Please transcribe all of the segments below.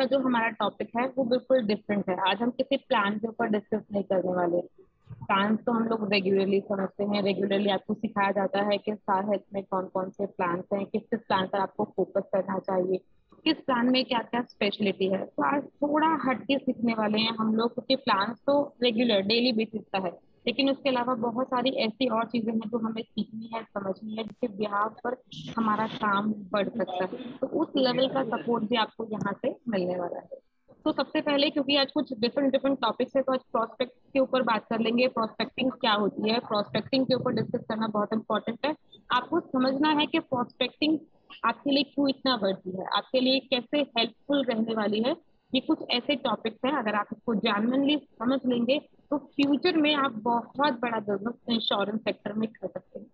जो हमारा टॉपिक है वो बिल्कुल डिफरेंट है। आज हम किसी प्लान के ऊपर डिस्कस नहीं करने वाले। प्लान तो हम लोग रेगुलरली समझते हैं, रेगुलरली आपको सिखाया जाता है कि स्टार हेल्थ में कौन कौन से प्लान हैं, किस किस प्लान पर आपको फोकस करना चाहिए, किस प्लान में क्या क्या स्पेशलिटी है। तो आज थोड़ा हट के सीखने वाले हैं हम लोग, क्योंकि प्लान तो रेगुलर डेली बेसिस का है, लेकिन उसके अलावा बहुत सारी ऐसी और चीजें हैं जो हमें सीखनी है, समझनी है, जिसके बिहाफ पर हमारा काम बढ़ सकता है। तो उस लेवल का सपोर्ट भी आपको यहाँ से मिलने वाला है। तो सबसे पहले, क्योंकि आज कुछ डिफरेंट डिफरेंट टॉपिक्स है, तो आज प्रोस्पेक्ट के ऊपर बात कर लेंगे। प्रोस्पेक्टिंग क्या होती है, प्रोस्पेक्टिंग के ऊपर डिस्कस करना बहुत इंपॉर्टेंट है। आपको समझना है कि प्रोस्पेक्टिंग आपके लिए क्यों इतना बढ़ती है, आपके लिए कैसे हेल्पफुल रहने वाली है। ये कुछ ऐसे टॉपिक्स हैं, अगर आप इसको जेन्युइनली समझ लेंगे तो फ्यूचर में आप बहुत बड़ा बिजनेस इंश्योरेंस सेक्टर में कर सकते हैं।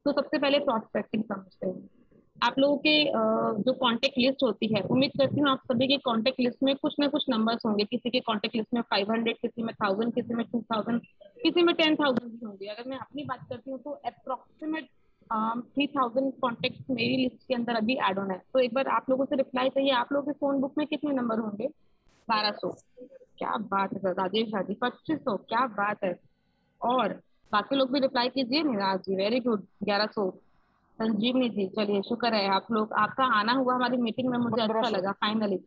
तो सबसे पहले प्रोस्पेक्टिंग समझते हैं। आप लोगों के जो कांटेक्ट लिस्ट होती है, उम्मीद करती हूँ आप सभी के कांटेक्ट लिस्ट में कुछ ना कुछ नंबर्स होंगे। किसी के कांटेक्ट लिस्ट में 500, किसी में 1000, किसी में 2000, किसी में 10,000 भी होंगे। अगर मैं अपनी बात करती हूँ तो अप्रोक्सीमेट 3000 कॉन्टेक्ट मेरी लिस्ट के अंदर अभी एड ऑन है। तो एक बार आप लोगों से रिप्लाई चाहिए, आप लोगों के फोन बुक में कितने नंबर होंगे? 1200। क्या बात है सर, राजेश शादी 2500, क्या बात है। और बाकी लोग भी रिप्लाई कीजिए। निराज जी वेरी गुड, 1100। संजीवनी जी, चलिए शुक्र है आप लोग, आपका आना हुआ हमारी मीटिंग में, मुझे अच्छा 1500। लगा फाइनली।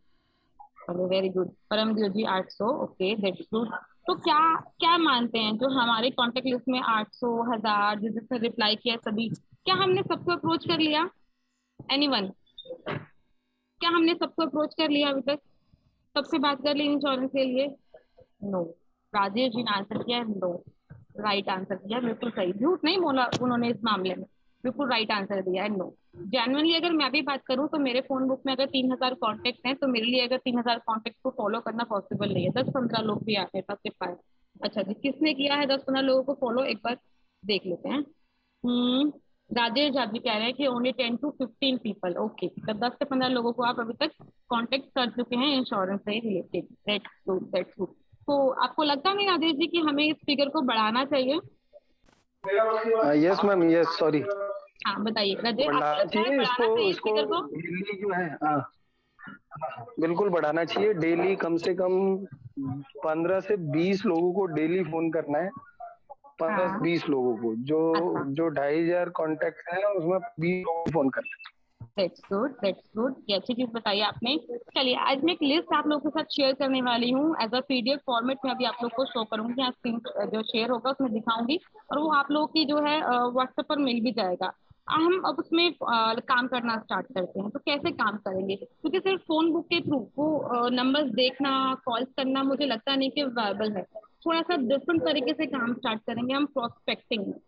चलो very good. Paramdev ji 800, okay that's good. तो क्या क्या मानते हैं, जो हमारे कांटेक्ट लिस्ट में 800, 1000 जिसने रिप्लाई किया सभी, क्या हमने सबको अप्रोच कर लिया? एनीवन? क्या हमने सबको अप्रोच कर लिया अभी तक? सबसे बात कर ली इंश्योरेंस के लिए? नो। राजेश जी ने आंसर किया नो, राइट आंसर दिया, बिल्कुल सही, झूठ नहीं बोला उन्होंने इस मामले में, बिल्कुल राइट आंसर दिया है, नो। जेन्युइनली अगर मैं भी बात करूं तो मेरे फोन बुक में अगर 3000 कॉन्टेक्ट हैं, तो मेरे लिए अगर 3000 कॉन्टेक्ट को फॉलो करना पॉसिबल नहीं है। 10-15 लोग भी आते हैं तब सिर्फ आए। अच्छा जी, किसने किया है 10-15 लोगों को फॉलो, एक बार देख लेते हैं। हम्म। राजेश आप भी कह रहे हैं कि ओनली 10 to 15 पीपल, ओके। तो 10 से 15 लोगों को आप अभी तक कांटेक्ट कर चुके हैं इंश्योरेंस से related, that's good that's good. तो आपको लगता नहीं राजेश जी कि हमें इस फिगर को बढ़ाना चाहिए? Yes ma'am, yes, sorry. हाँ बताइए राजेश, आपको बढ़ाना लगता है चाहिए इसको। बढ़ाना चाहिए इस इसको फिगर को? डेली जो है, हाँ, बिल्कुल बढ़ाना चाहिए। डेली कम से कम 15 से 20 लोगों को डेली फोन करना है। पंद्रह से हाँ। बीस लोगों को, जो अच्छा, जो 2500 कॉन्टेक्ट है उसमें 20 लोगों को फोन करना है। दैट्स गुड दैट्स गुड, ये अच्छी चीज बताई आपने। चलिए, आज मैं एक लिस्ट आप लोगों के साथ शेयर करने वाली हूँ एज अ पीडीएफ फॉर्मेट में, अभी आप लोग को शो करूंगी, यहाँ स्क्रीन जो शेयर होगा उसमें दिखाऊंगी, और वो आप लोगों की जो है व्हाट्सएप पर मिल भी जाएगा। हम अब उसमें काम करना स्टार्ट करते हैं। तो कैसे काम करेंगे, क्योंकि सिर्फ फोन बुक के थ्रू वो नंबर्स देखना, कॉल्स करना, मुझे लगता नहीं कि वायबल है। थोड़ा सा डिफरेंट तरीके से काम स्टार्ट करेंगे हम, प्रोस्पेक्टिंग में।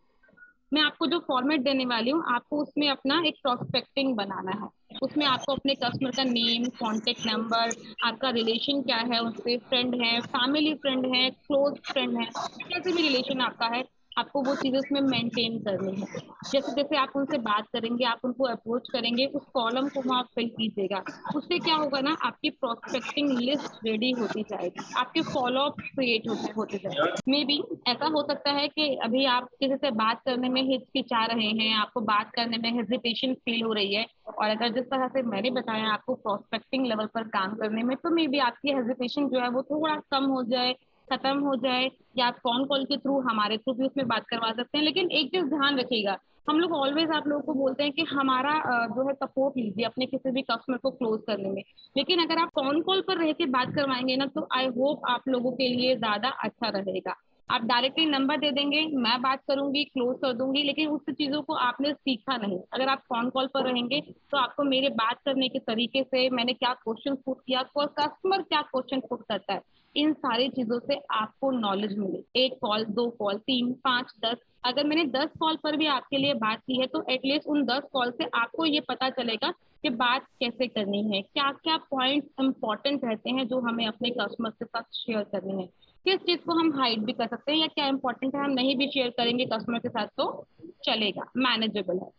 मैं आपको जो फॉर्मेट देने वाली हूँ, आपको उसमें अपना एक प्रोस्पेक्टिंग बनाना है। उसमें आपको अपने कस्टमर का नेम, कांटेक्ट नंबर, आपका रिलेशन क्या है उससे, फ्रेंड है, फैमिली फ्रेंड है, क्लोज फ्रेंड है, कैसे भी रिलेशन आपका है, आपको वो चीजें उसमें मेंटेन करनी है। जैसे जैसे आप उनसे बात करेंगे, आप उनको अप्रोच करेंगे, उस कॉलम को वहां फिल कीजिएगा। उससे क्या होगा ना, आपकी प्रोस्पेक्टिंग लिस्ट रेडी होती जाएगी, आपके फॉलो अप क्रिएट होते जाएंगे। मे बी ऐसा हो सकता है कि अभी आप किसी से बात करने में हिचकिचा रहे हैं, आपको बात करने में हेजिटेशन फील हो रही है, और अगर जिस तरह से मैंने बताया आपको प्रोस्पेक्टिंग लेवल पर काम करने में, तो मे बी आपकी हेजिटेशन जो है वो थोड़ा कम हो जाए, खत्म हो जाए, या आप फोन कॉल के थ्रू, हमारे थ्रू भी उसमें बात करवा सकते हैं। लेकिन एक चीज ध्यान रखिएगा, हम लोग ऑलवेज आप लोगों को बोलते हैं कि हमारा जो है सपोर्ट लीजिए अपने किसी भी कस्टमर को क्लोज करने में। लेकिन अगर आप फोन कॉल पर रह के बात करवाएंगे ना, तो आई होप आप लोगों के लिए ज्यादा अच्छा रहेगा। आप डायरेक्टली नंबर दे देंगे, मैं बात करूंगी, क्लोज कर दूंगी, लेकिन उस चीजों को आपने सीखा नहीं। अगर आप फोन कॉल पर रहेंगे तो आपको मेरे बात करने के तरीके से, मैंने क्या क्वेश्चन पुट किया, कस्टमर क्या क्वेश्चन पुट करता है, इन सारी चीजों से आपको नॉलेज मिले। एक कॉल, दो कॉल, तीन, पांच, 10, अगर मैंने 10 कॉल पर भी आपके लिए बात की है, तो एटलीस्ट उन 10 कॉल से आपको ये पता चलेगा कि बात कैसे करनी है, क्या क्या पॉइंट इंपॉर्टेंट रहते हैं जो हमें अपने कस्टमर के साथ शेयर करने हैं, किस चीज को हम हाइड भी कर सकते हैं, या क्या इंपॉर्टेंट है हम नहीं भी शेयर करेंगे कस्टमर के साथ तो चलेगा, मैनेजेबल है।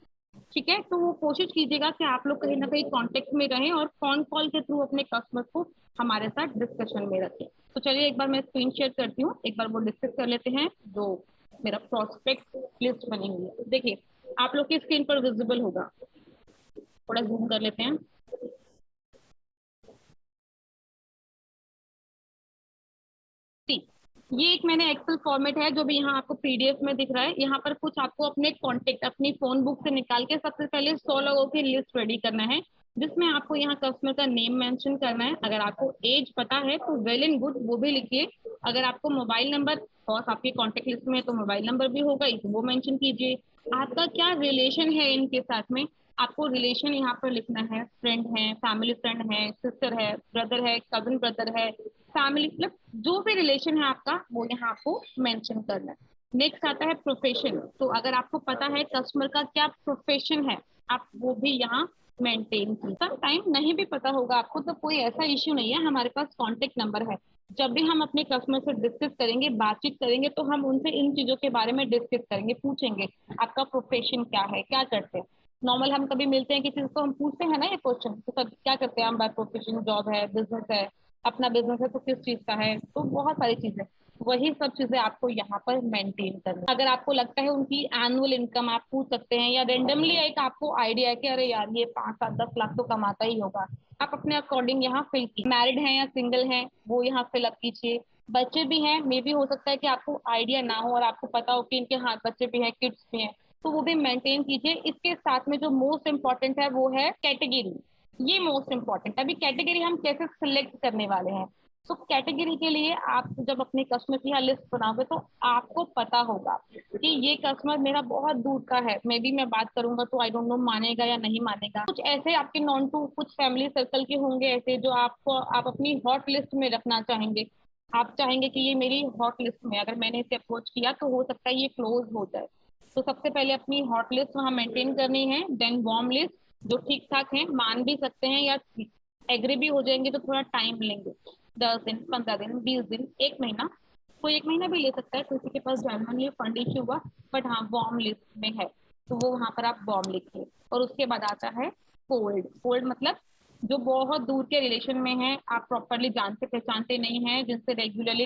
ठीक है, तो वो कोशिश कीजिएगा कि आप लोग कहीं ना कहीं कांटेक्ट में रहें, और फोन कॉल के थ्रू अपने कस्टमर को हमारे साथ डिस्कशन में रखें। तो चलिए एक बार मैं स्क्रीन शेयर करती हूँ, एक बार वो डिस्कस कर लेते हैं। जो मेरा प्रोस्पेक्ट लिस्ट बनी हुई है, देखिए आप लोग की स्क्रीन पर विजिबल होगा, थोड़ा जूम कर लेते हैं। ये एक मैंने एक्सेल फॉर्मेट है जो भी यहाँ आपको पीडीएफ में दिख रहा है। यहाँ पर कुछ आपको अपने कांटेक्ट अपनी फोन बुक से निकाल के सबसे पहले 100 लोगों की लिस्ट रेडी करना है, जिसमें आपको यहाँ कस्टमर का नेम मेंशन करना है। अगर आपको एज पता है तो वेल एंड गुड, वो भी लिखिए। अगर आपको मोबाइल नंबर, और आपके कॉन्टेक्ट लिस्ट में है तो मोबाइल नंबर भी होगा ही, तो वो मेंशन कीजिए। आपका क्या रिलेशन है इनके साथ में, आपको रिलेशन यहाँ पर लिखना है। फ्रेंड है, फैमिली फ्रेंड है, सिस्टर है, ब्रदर है, कजन ब्रदर है, फैमिली, मतलब जो भी रिलेशन है आपका वो यहाँ आपको मेंशन करना है। नेक्स्ट आता है प्रोफेशन। तो अगर आपको पता है कस्टमर का क्या प्रोफेशन है, आप वो भी यहाँ मेंटेन कीजिए। सम टाइम नहीं भी पता होगा आपको तो कोई ऐसा इश्यू नहीं है, हमारे पास कांटेक्ट नंबर है। जब भी हम अपने कस्टमर से डिस्कस करेंगे, बातचीत करेंगे, तो हम उनसे इन चीजों के बारे में डिस्कस करेंगे, पूछेंगे आपका प्रोफेशन क्या है, क्या करते हैं। नॉर्मल हम कभी मिलते हैं किसी को, हम पूछते हैं ना ये क्वेश्चन, तो सब क्या करते हैं हम, बाय प्रोफेशन, जॉब है, बिजनेस है, अपना बिजनेस है तो किस चीज का है, तो बहुत सारी चीजें। वही सब चीजें आपको यहाँ पर मेंटेन करना है। अगर आपको लगता है उनकी एनुअल इनकम, आप पूछ सकते हैं, या रेंडमली एक आपको आइडिया है कि अरे यार ये 5 7 10 लाख तो कमाता ही होगा, आप अपने अकॉर्डिंग यहाँ फिल कीजिए। मैरिड हैं या सिंगल हैं वो यहाँ फिल अप कीजिए। बच्चे भी हैं, मे भी हो सकता है कि आपको आइडिया ना हो और आपको पता हो कि इनके हाँ बच्चे भी हैं, किड्स भी हैं, तो वो भी मेंटेन कीजिए। इसके साथ में जो मोस्ट इम्पोर्टेंट है वो है कैटेगरी। ये मोस्ट इम्पोर्टेंट है। अभी कैटेगरी हम कैसे सिलेक्ट करने वाले हैं, तो कैटेगरी के लिए आप जब अपने कस्टमर की यहाँ लिस्ट बनाओगे तो आपको पता होगा कि ये कस्टमर मेरा बहुत दूर का है, मे बी मैं बात करूंगा तो आई डोंट नो मानेगा या नहीं मानेगा। कुछ ऐसे आपके नॉन टू कुछ फैमिली सर्कल के होंगे ऐसे जो आपको आप अपनी हॉट लिस्ट में रखना चाहेंगे। आप चाहेंगे कि ये मेरी हॉट लिस्ट में, अगर मैंने इसे अप्रोच किया तो हो सकता है ये क्लोज हो जाए। तो सबसे पहले अपनी हॉट लिस्ट वहां मेंटेन करनी है। देन वार्म लिस्ट, जो ठीक ठाक है, मान भी सकते हैं या एग्री भी हो जाएंगे तो थोड़ा टाइम लेंगे, 10 दिन, 15 दिन, 20 दिन, एक महीना। कोई एक महीना भी ले सकता है किसी के पास जनरली फंड इश्यू हुआ, बट हाँ वार्म लिस्ट में है तो वो वहां पर आप वार्म लिखिए। और उसके बाद आता है कोल्ड। कोल्ड मतलब जो बहुत दूर के रिलेशन में है, आप प्रॉपरली जानते पहचानते नहीं है, जिनसे रेगुलरली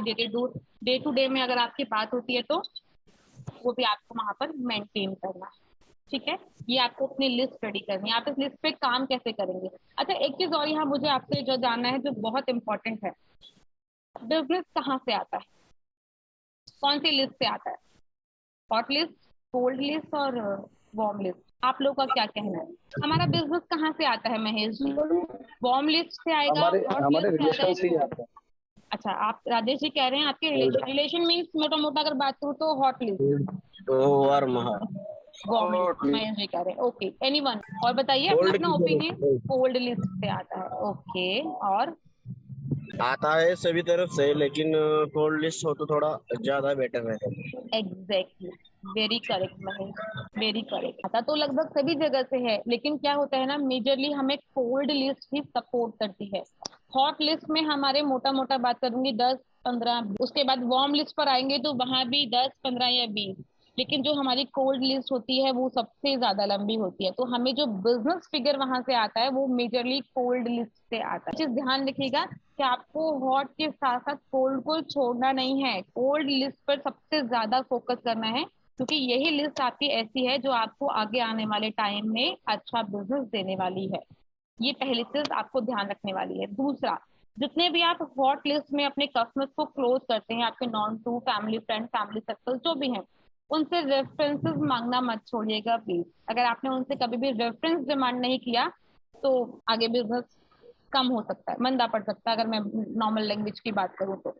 डे टू डे में अगर आपकी बात होती है तो वो भी आपको वहां पर मेंटेन करना है। ठीक है, ये आपको अपनी लिस्ट रेडी करनी है। आप इस लिस्ट पे काम कैसे करेंगे। अच्छा, एक चीज और यहाँ मुझे आपसे जो जानना है जो बहुत इंपॉर्टेंट है, बिजनेस कहाँ से आता है, कौन सी लिस्ट से आता है, हॉट लिस्ट, कोल्ड लिस्ट और वार्म लिस्ट, आप लोगों का क्या कहना है। हमारा बिजनेस कहाँ से आता है महेश जी, वार्म लिस्ट से आएगा, हमारे हॉट हमारे लिस्ट से आएगा रिलेशन या से ही कोल्ड। आता अच्छा, आप राजेश जी कह रहे हैं आपके है। रिलेशन, रिलेशन मीन्स मोटा मोटा अगर बात करूँ तो हॉट लिस्ट, तो वर्म हाँ। वार्म लिस्ट और महेश जी कह रहे हैं। ओके, एनीवन और बताइए अपना कोल्ड अपना की ओपिनियन। जरूरत कोल्ड लिस्ट से आता है, ओके। और आता है सभी तरफ से, लेकिन कोल्ड लिस्ट हो तो थोड़ा ज्यादा बेटर रहता exactly, very correct Mahesh, very correct. आता तो लगभग सभी जगह से है, लेकिन क्या होता है ना, मेजरली हमें कोल्ड लिस्ट ही सपोर्ट करती है। हॉट लिस्ट में हमारे मोटा मोटा बात करूंगी 10 15, उसके बाद वार्म लिस्ट पर आएंगे तो वहां भी 10 15 या 20, लेकिन जो हमारी कोल्ड लिस्ट होती है वो सबसे ज्यादा लंबी होती है। तो हमें जो बिजनेस फिगर वहां से आता है वो मेजरली कोल्ड लिस्ट से आता है। चीज ध्यान रखिएगा कि आपको हॉट के साथ साथ कोल्ड को छोड़ना नहीं है, कोल्ड लिस्ट पर सबसे ज्यादा फोकस करना है, क्योंकि यही लिस्ट आपकी ऐसी है जो आपको आगे आने वाले टाइम में अच्छा बिजनेस देने वाली है। ये पहली चीज आपको ध्यान रखने वाली है। दूसरा, जितने भी आप हॉट लिस्ट में अपने कस्टमर्स को क्लोज करते हैं, आपके known to family friend family circle जो भी हैं, उनसे रेफरेंसेस मांगना मत छोड़िएगा प्लीज। अगर आपने उनसे कभी भी रेफरेंस डिमांड नहीं किया तो आगे बिजनेस कम हो सकता है, मंदा पड़ सकता है, अगर मैं नॉर्मल लैंग्वेज की बात करूँ तो।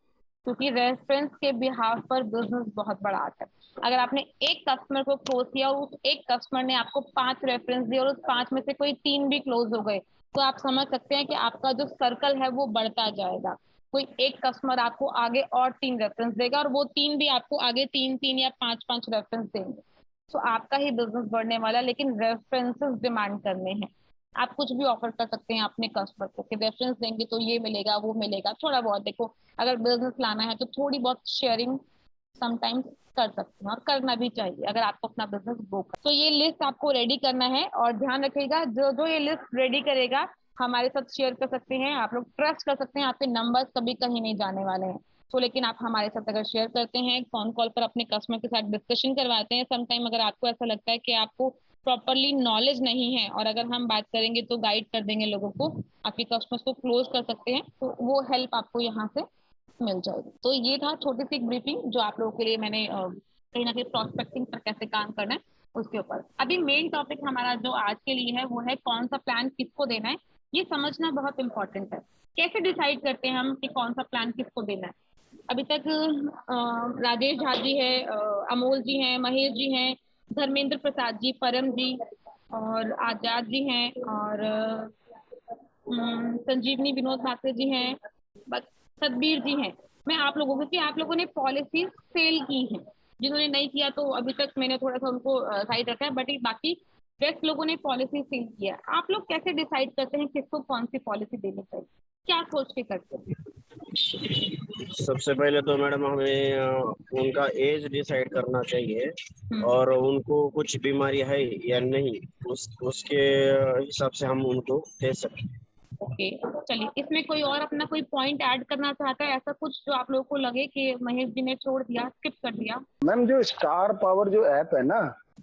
क्योंकि रेफरेंस के बिहाफ पर बिजनेस बहुत बड़ा आता है। अगर आपने एक कस्टमर को क्लोज किया और उस एक कस्टमर ने आपको 5 रेफरेंस दिए और उस 5 में से कोई 3 भी क्लोज हो गए, तो आप समझ सकते हैं कि आपका जो सर्कल है वो बढ़ता जाएगा। कोई एक कस्टमर आपको आगे और 3 रेफरेंस देगा और वो 3 भी आपको आगे 3 3 या 5 5 रेफरेंस देंगे। तो आपका ही बिजनेस बढ़ने वाला है, लेकिन रेफरेंसेस डिमांड करने हैं। आप कुछ भी ऑफर कर सकते हैं अपने कस्टमर को कि रेफरेंस देंगे तो ये मिलेगा वो मिलेगा, थोड़ा बहुत देखो, अगर बिजनेस लाना है तो थोड़ी बहुत शेयरिंग समटाइम्स कर सकते हैं और करना भी चाहिए अगर आपको अपना बिजनेस ग्रो कर। तो ये लिस्ट आपको रेडी करना है और ध्यान रखिएगा, जो जो ये लिस्ट रेडी करेगा हमारे साथ शेयर कर सकते हैं, आप लोग ट्रस्ट कर सकते हैं, आपके नंबर्स कभी कहीं नहीं जाने वाले हैं। तो लेकिन आप हमारे साथ अगर शेयर करते हैं, फोन कॉल पर अपने कस्टमर के साथ डिस्कशन करवाते हैं, समटाइम अगर आपको ऐसा लगता है कि आपको प्रॉपरली नॉलेज नहीं है और अगर हम बात करेंगे तो गाइड कर देंगे लोगों को, आपके कस्टमर्स को क्लोज कर सकते हैं, तो वो हेल्प आपको यहाँ से मिल जाएगी। तो ये था छोटी सी एक ब्रीफिंग जो आप लोगों के लिए मैंने कहीं ना कहीं प्रोस्पेक्टिंग पर कैसे काम करना है उसके ऊपर। अभी मेन टॉपिक हमारा जो आज के लिए है वो है कौन सा प्लान किसको देना है। ये समझना बहुत इंपॉर्टेंट है। कैसे डिसाइड करते हैं हम कि कौन सा प्लान किसको देना है। अभी तक राजेश झा जी है, अमोल जी हैं, महेश जी हैं, धर्मेंद्र प्रसाद जी, परम जी और आजाद जी हैं और संजीवनी विनोद भास्कर जी हैं, बस सतबीर जी हैं। मैं आप लोगों को कि आप लोगों ने पॉलिसी सेल की है, जिन्होंने नहीं किया तो अभी तक मैंने थोड़ा सा उनको साइड रखा है, बट बाकी बेस्ट लोगों ने पॉलिसी सेल किया है। आप लोग कैसे डिसाइड करते हैं किसको कौन सी पॉलिसी देनी चाहिए, क्या सोच के करते हैं? सबसे पहले तो मैडम हमें उनका एज डिसाइड करना चाहिए, हम्म। और उनको कुछ बीमारी है या नहीं, उसके हिसाब से हम उनको दे सकते हैं। ओके, चलिए इसमें कोई और अपना कोई पॉइंट ऐड करना चाहता है, ऐसा कुछ जो आप लोगों को लगे कि महेश जी ने छोड़ दिया, स्किप कर दिया? मैम जो स्टार पावर जो ऐप है ना,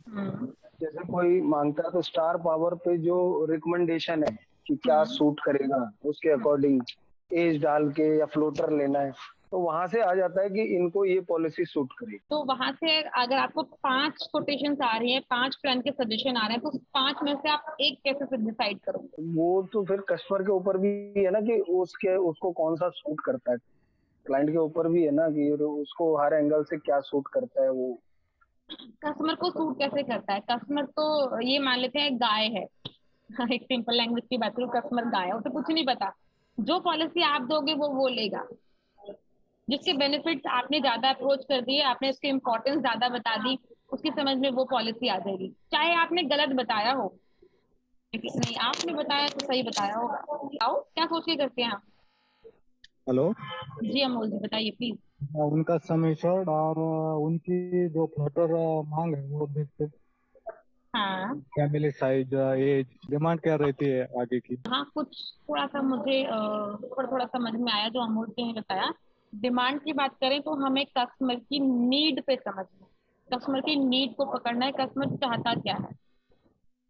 हम्म। जैसे कोई मांगता है तो स्टार पावर पे जो रिकमेंडेशन है कि क्या हम्म। सूट करेगा, उसके हम्म। अकॉर्डिंग एज डाल के या फ्लोटर लेना है, तो वहां से आ जाता है कि इनको ये पॉलिसी सूट करेगी। तो वहां से अगर आपको 5 कोटेशन आ रही है, 5 प्लान के सजेशन आ रहे हैं, तो उस 5 में से आप एक कैसे डिसाइड करोगे? वो तो फिर कस्टमर के ऊपर भी है ना कि उसके उसको कौन सा सूट करता है। क्लाइंट के ऊपर भी है ना कि उसको हर एंगल से क्या सूट करता है वो। कस्टमर को सूट कैसे करता है? कस्टमर तो ये मान लेते हैं गाय है। एक सिंपल लैंग्वेज की बात करूँ, कस्टमर गाय है, उसे कुछ नहीं पता। जो पॉलिसी आप दोगे वो लेगा। जिसके बेनिफिट्स आपने ज्यादा अप्रोच कर दिए, आपने इसकी इंपॉर्टेंस ज्यादा बता दी, उसकी समझ में वो पॉलिसी आ जाएगी, चाहे आपने गलत बताया हो। लेकिन नहीं, आपने बताया तो सही बताया होगा। आओ, क्या सोच के करते हैं आप? हेलो। जी अमोल जी बताइए प्लीज। उनका समेशन और उनकी जो फ्लोटर मांग है वो देखते, हाँ। फैमिली साइज, एज, डिमांड क्या रहती है आगे की। हाँ, कुछ थोड़ा सा मुझे थोड़ा थोड़ा समझ में आया जो अमोल जी ने बताया। डिमांड की बात करें तो हमें कस्टमर की नीड पे समझना है, कस्टमर की नीड को पकड़ना है, कस्टमर चाहता क्या है।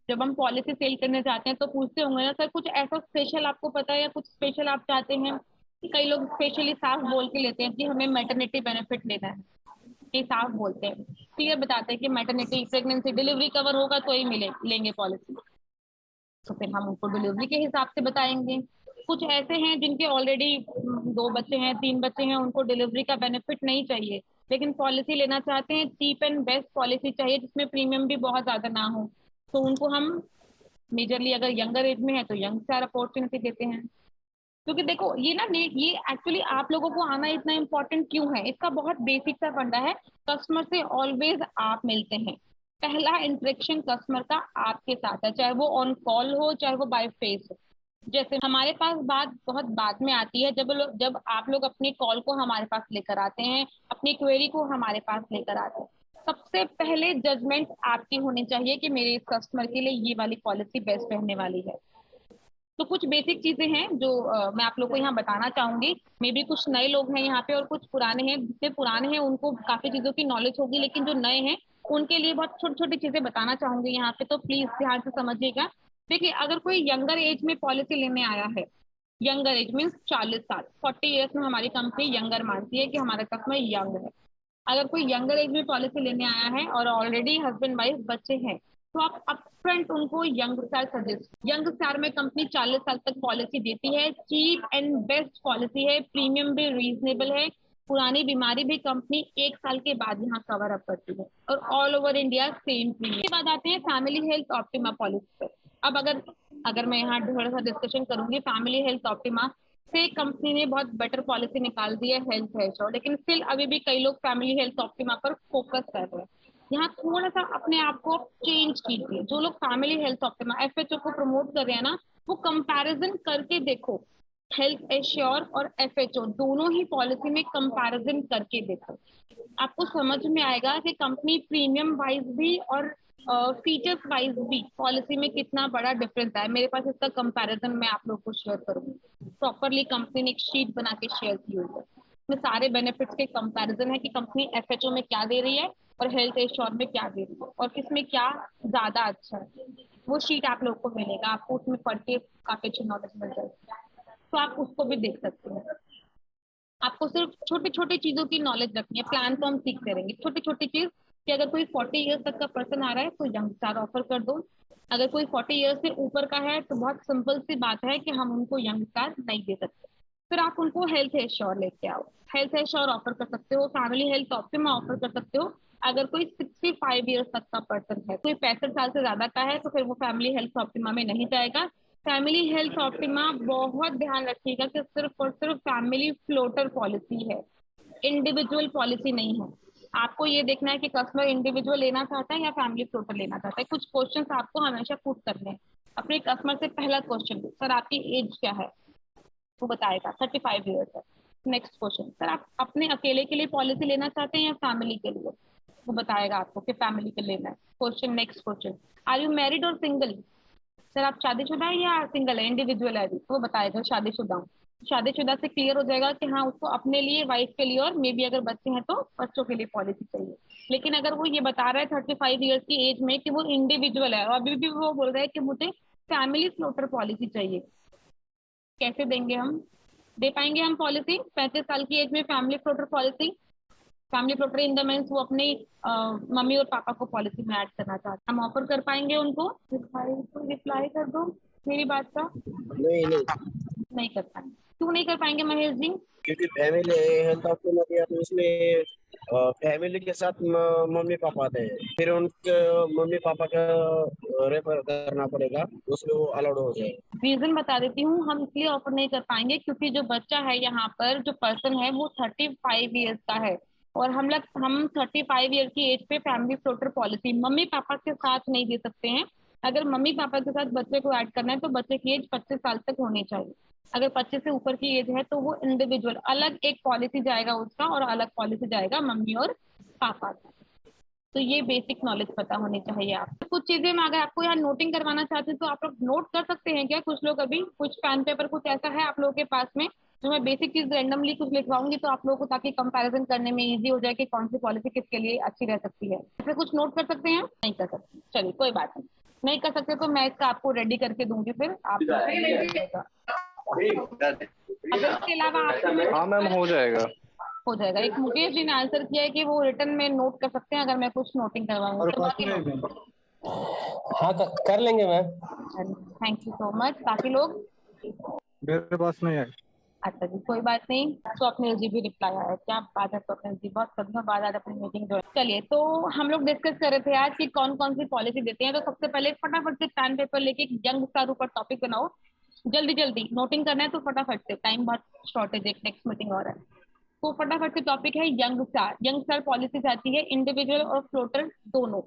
जब हम पॉलिसी सेल करने जाते हैं तो पूछते होंगे ना सर, कुछ ऐसा स्पेशल आपको पता है या कुछ स्पेशल आप चाहते हैं? कई लोग स्पेशली साफ बोल के लेते हैं कि हमें मैटरनिटी बेनिफिट लेना है। ये साफ बोलते हैं, क्लियर बताते हैं कि मैटरनिटी प्रेगनेंसी डिलीवरी कवर होगा तो ही मिले लेंगे पॉलिसी। तो फिर हम उनको डिलीवरी के हिसाब से बताएंगे। कुछ ऐसे हैं जिनके ऑलरेडी 2 बच्चे हैं, 3 बच्चे हैं, उनको डिलीवरी का बेनिफिट नहीं चाहिए, लेकिन पॉलिसी लेना चाहते हैं, चीप एंड बेस्ट पॉलिसी चाहिए जिसमें प्रीमियम भी बहुत ज्यादा ना हो। तो उनको हम मेजरली अगर यंगर एज में है तो यंग स्टार अपॉर्चुनिटी देते हैं। क्योंकि देखो ये ना ये एक्चुअली आप लोगों को आना इतना इम्पोर्टेंट क्यों है, इसका बहुत बेसिक सा फंडा है। कस्टमर से ऑलवेज आप मिलते हैं। पहला इंटरेक्शन कस्टमर का आपके साथ है, चाहे वो ऑन कॉल हो चाहे वो बाय फेस हो। जैसे हमारे पास बात बहुत बाद में आती है, जब आप लोग अपनी कॉल को हमारे पास लेकर आते हैं, अपनी क्वेरी को हमारे पास लेकर आते हैं। सबसे पहले जजमेंट आपकी होनी चाहिए कि मेरे इस कस्टमर के लिए ये वाली पॉलिसी बेस्ट रहने वाली है। तो कुछ बेसिक चीजें हैं जो मैं आप लोग को यहाँ बताना चाहूंगी। मे बी कुछ नए लोग हैं यहाँ पे और कुछ पुराने हैं, जितने पुराने हैं उनको काफी चीजों की नॉलेज होगी, लेकिन जो नए हैं उनके लिए बहुत छोटी छोटी चीजें बताना चाहूंगी यहाँ पे, तो प्लीज ध्यान से समझिएगा। देखिए, अगर कोई यंगर एज में पॉलिसी लेने आया है, यंगर एज मीन्स 40 साल, 40 ईयर्स में हमारी कंपनी यंगर मानती है कि हमारा कस्टमर यंग है। अगर कोई यंगर एज में पॉलिसी लेने आया है और ऑलरेडी हस्बैंड वाइफ बच्चे हैं, तो आप अपफ्रंट उनको young star suggest. Young star में कंपनी 40 साल तक पॉलिसी देती है, चीप एंड बेस्ट पॉलिसी है, प्रीमियम भी रीजनेबल है, पुरानी बीमारी भी कंपनी 1 साल के बाद यहाँ कवर अप करती है, और all over India same premium. के बाद आते हैं फैमिली हेल्थ ऑप्टिमा पॉलिसी पे। अब अगर अगर मैं यहाँ थोड़ा सा डिस्कशन करूंगी, फैमिली हेल्थ ऑप्टिमा से कंपनी ने बहुत बेटर पॉलिसी निकाल दी है, हेल्थ है श्योर, लेकिन स्टिल अभी भी कई लोग फैमिली हेल्थ ऑप्टिमा पर फोकस कर रहे हैं। यहाँ थोड़ा सा अपने आप को चेंज कीजिए। जो लोग फैमिली हेल्थ ऑप्टिमा एफएचओ को प्रमोट कर रहे हैं ना, वो कंपैरिजन करके देखो। हेल्थ एश्योर और एफएचओ दोनों ही पॉलिसी में कंपैरिजन करके देखो, आपको समझ में आएगा कि कंपनी प्रीमियम वाइज भी और फीचर्स वाइज भी पॉलिसी में कितना बड़ा डिफरेंस है। मेरे पास इसका कंपैरिजन मैं आप लोग को शेयर करूंगी। प्रॉपरली कंपनी ने एक शीट बना के शेयर की हुई है, इसमें सारे बेनिफिट्स के कंपैरिजन है कि कंपनी एफएचओ में क्या दे रही है और हेल्थ इंश्योर में क्या दे रही है और किसमें क्या ज्यादा अच्छा है। वो शीट आप लोग को मिलेगा, आपको उसमें पढ़ के काफी अच्छी नॉलेज मिल जाएगी, तो आप उसको भी देख सकते हैं। आपको सिर्फ छोटी छोटी चीजों की नॉलेज रखनी है। प्लान तो हम सीखते रहेंगे, छोटी छोटी चीज कि अगर कोई 40 ईयर्स तक का पर्सन आ रहा है तो यंग स्टार ऑफर कर दो। अगर कोई 40 ईयर्स से ऊपर का है तो बहुत सिंपल सी बात है कि हम उनको यंग स्टार नहीं दे सकते। फिर आप उनको हेल्थ एश्योर लेके आओ, हेल्थ एश्योर ऑफर कर सकते हो, फैमिली हेल्थ ऑप्टिमा ऑफर कर सकते हो। अगर कोई 65 ईयर्स तक का पर्सन है, कोई 65 साल से ज्यादा का है, तो फिर वो फैमिली हेल्थ ऑप्टिमा में नहीं जाएगा। फैमिली हेल्थ ऑप्टिमा बहुत ध्यान रखिएगा कि सिर्फ और सिर्फ फैमिली फ्लोटर पॉलिसी है, इंडिविजुअल पॉलिसी नहीं है। आपको ये देखना है कि कस्टमर इंडिविजुअल लेना चाहता है या फैमिली फ्लोटर लेना चाहता है। कुछ क्वेश्चंस आपको हमेशा पुट करने हैं अपने कस्टमर से। पहला क्वेश्चन, सर आपकी एज क्या है, वो बताएगा 35 ईयर्स है। नेक्स्ट क्वेश्चन, सर आप अपने अकेले के लिए पॉलिसी लेना चाहते हैं या फैमिली के लिए, वो बताएगा आपको कि फैमिली के लेना है। Question, next question, are you married or single, sir आप शादीशुदा है या सिंगल है, इंडिविजुअल है अभी, तो वो बताएगा शादीशुदा हूँ। शादीशुदा से क्लियर हो जाएगा कि हाँ उसको अपने लिए, वाइफ के लिए, और मे बी अगर बच्चे हैं तो बच्चों के लिए पॉलिसी चाहिए। लेकिन अगर वो ये बता रहा है 35 ईयर्स की एज में कि वो इंडिविजुअल है और अभी भी वो बोल रहा है कि मुझे फैमिली फ्लोटर पॉलिसी चाहिए, कैसे देंगे हम? दे पाएंगे हम पॉलिसी 35 साल की एज में family floater policy? Family floater in the means वो अपनी मम्मी और पापा को पॉलिसी में ऐड करना चाहते हैं, हम ऑफर कर पाएंगे उनको? रिप्लाई कर दो मेरी बात का। नहीं नहीं, नहीं कर पाएंगे। क्यों नहीं कर पाएंगे महेश जी? क्योंकि फैमिली हेल्थ ऑप्शन दिया तो इसमें फैमिली के साथ मम्मी पापा थे, फिर उनके मम्मी पापा का रेफर करना पड़ेगा, उसमें वो अलाउड हो जाए। रीजन बता देती हूँ, हम इसलिए ऑफर नहीं कर पाएंगे क्योंकि जो बच्चा है यहाँ पर, जो पर्सन है वो 35 ईयर्स का है, और हम 35 ईयर की एज पे family floater policy mummy papa के साथ नहीं दे सकते हैं। अगर मम्मी पापा के साथ बच्चे को ऐड करना है तो बच्चे की एज 25 साल तक होनी चाहिए। अगर 25 से ऊपर की एज है तो वो इंडिविजुअल अलग एक पॉलिसी जाएगा उसका, और अलग पॉलिसी जाएगा मम्मी और पापा का। तो ये बेसिक नॉलेज पता होनी चाहिए। आप कुछ चीजें मैं अगर आपको यहाँ नोटिंग करवाना चाहते हैं तो आप लोग नोट कर सकते हैं क्या? कुछ लोग अभी कुछ पेन पेपर कुछ ऐसा है आप लोगों के पास में जो मैं बेसिक चीज रैंडमली कुछ लिखवाऊंगी तो आप लोगों को, ताकि कंपैरिजन करने में इजी हो जाए कि कौन सी पॉलिसी किसके लिए अच्छी रह सकती है। इसमें कुछ नोट कर सकते हैं? नहीं कर सकते, चलिए कोई बात नहीं। नहीं कर सकते तो मैं इसका आपको रेडी करके दूंगी, फिर आप अगर इसके अलावा आपको हाँ मैम, हो जाएगा। हो जाएगा। एक मुकेश जी ने आंसर किया है कि वो रिटर्न में नोट कर सकते हैं अगर मैं कुछ नोटिंग करवाऊँ तो। बाकी लोग हाँ कर लेंगे ma'am. Thank you so much. बाकी लोग? मेरे पास नहीं है। अच्छा जी, कोई बात नहीं। स्वप्निल जी भी रिप्लाई आया, क्या बात है स्वप्निल जी, बहुत दिनों बाद आज अपनी मीटिंग जो। चलिए, तो हम लोग डिस्कस कर रहे थे आज कि कौन कौन सी पॉलिसी देते हैं। तो सबसे पहले फटाफट से पेन पेपर लेके एक यंग स्टार ऊपर टॉपिक बनाओ, जल्दी जल्दी नोटिंग करना है तो फटाफट से, टाइम बहुत शॉर्टेज है, नेक्स्ट मीटिंग और है। तो फटाफट से टॉपिक है young star. Young star policy आती है इंडिविजुअल और फ्लोटर दोनों।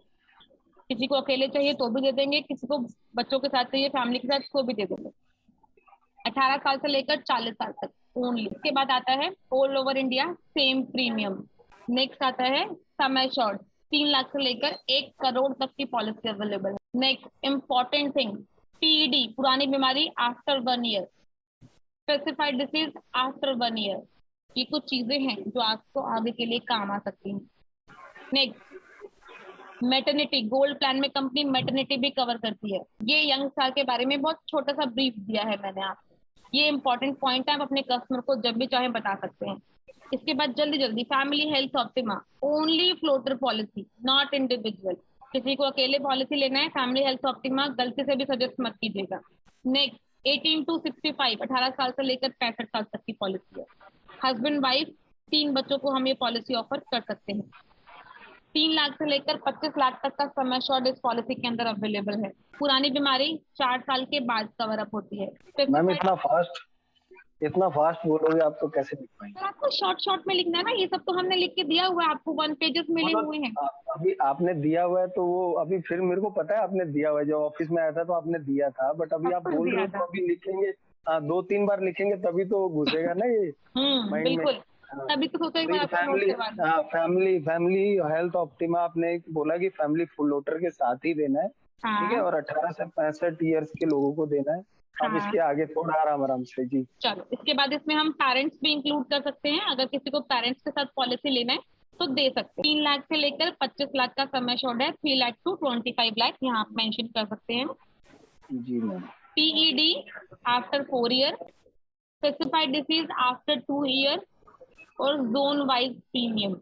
किसी को अकेले चाहिए तो भी दे देंगे, किसी को बच्चों के साथ चाहिए फैमिली के साथ तो भी दे देंगे। 18 साल से लेकर 40 साल तक ओनली। इसके बाद आता है all over India same premium. Next आता है सम एश्योर्ड, 3 लाख से लेकर 1 करोड़ तक की पॉलिसी अवेलेबल है। नेक्स्ट इंपॉर्टेंट थिंग, पीईडी पुरानी बीमारी after 1 year, specified disease after 1 year. ये कुछ चीजें हैं जो आपको आगे के लिए काम आ सकती हैं। नेक्स्ट मैटरनिटी, गोल्ड प्लान में कंपनी मैटरनिटी भी कवर करती है। ये यंग स्टार के बारे में बहुत छोटा सा ब्रीफ दिया है मैंने आपको। ये इंपॉर्टेंट पॉइंट है, आप अपने कस्टमर को जब भी चाहे बता सकते हैं। इसके बाद जल्दी जल्दी family health optima, only floater policy not individual. किसी को अकेले पॉलिसी लेना है, फैमिली हेल्थ ऑप्टिमा गलती से भी सजेस्ट मत कीजिएगा। नेक्स्ट 18 to 65, 18 साल से लेकर 65 साल तक की पॉलिसी है। हस्बैंड वाइफ 3 बच्चों को हम ये पॉलिसी ऑफर कर सकते हैं। 3 लाख से लेकर 25 लाख तक का सम एश्योर्ड इस पॉलिसी के अंदर अवेलेबल है। पुरानी बीमारी 4 साल के बाद कवर अप होती है। मैम इतना फास्ट बोलोगे आप तो कैसे लिख पाएंगे? तो आपको शॉर्ट शॉर्ट में लिखना है ना, ये सब तो हमने लिख के दिया हुआ है आपको, 1 पेजेस मिले हुए हैं। अभी आपने दिया हुआ है तो वो अभी फिर मेरे को पता है आपने दिया हुआ है, जब ऑफिस में आया था तो आपने दिया था, बट अभी आप बोल रहे हो तो अभी लिखेंगे, 2-3 बार लिखेंगे तभी तो घुसेगा ना ये माइंड में। बिल्कुल, तभी तो सोचो एक बार आपको नोट करवा। फैमिली हेल्थ ऑप्टिमा आपने बोला कि फैमिली फ्लोटर के साथ ही देना है, ठीक है, और 18 से 65 ईयर्स के लोगों को देना है। अब इसके आगे थोड़ा आराम से जी। चलो, इसके बाद इसमें हम पेरेंट्स भी इंक्लूड कर सकते हैं। अगर किसी को पेरेंट्स के साथ पॉलिसी लेना है तो दे सकते हैं। 3 लाख से लेकर 25 लाख का सम एश्योर्ड है, 3 लाख to 25 लाख यहाँ आप मेंशन कर सकते हैं। जी ma'am. PED after 4 year, specified disease after 2 year, और जोन वाइज प्रीमियम।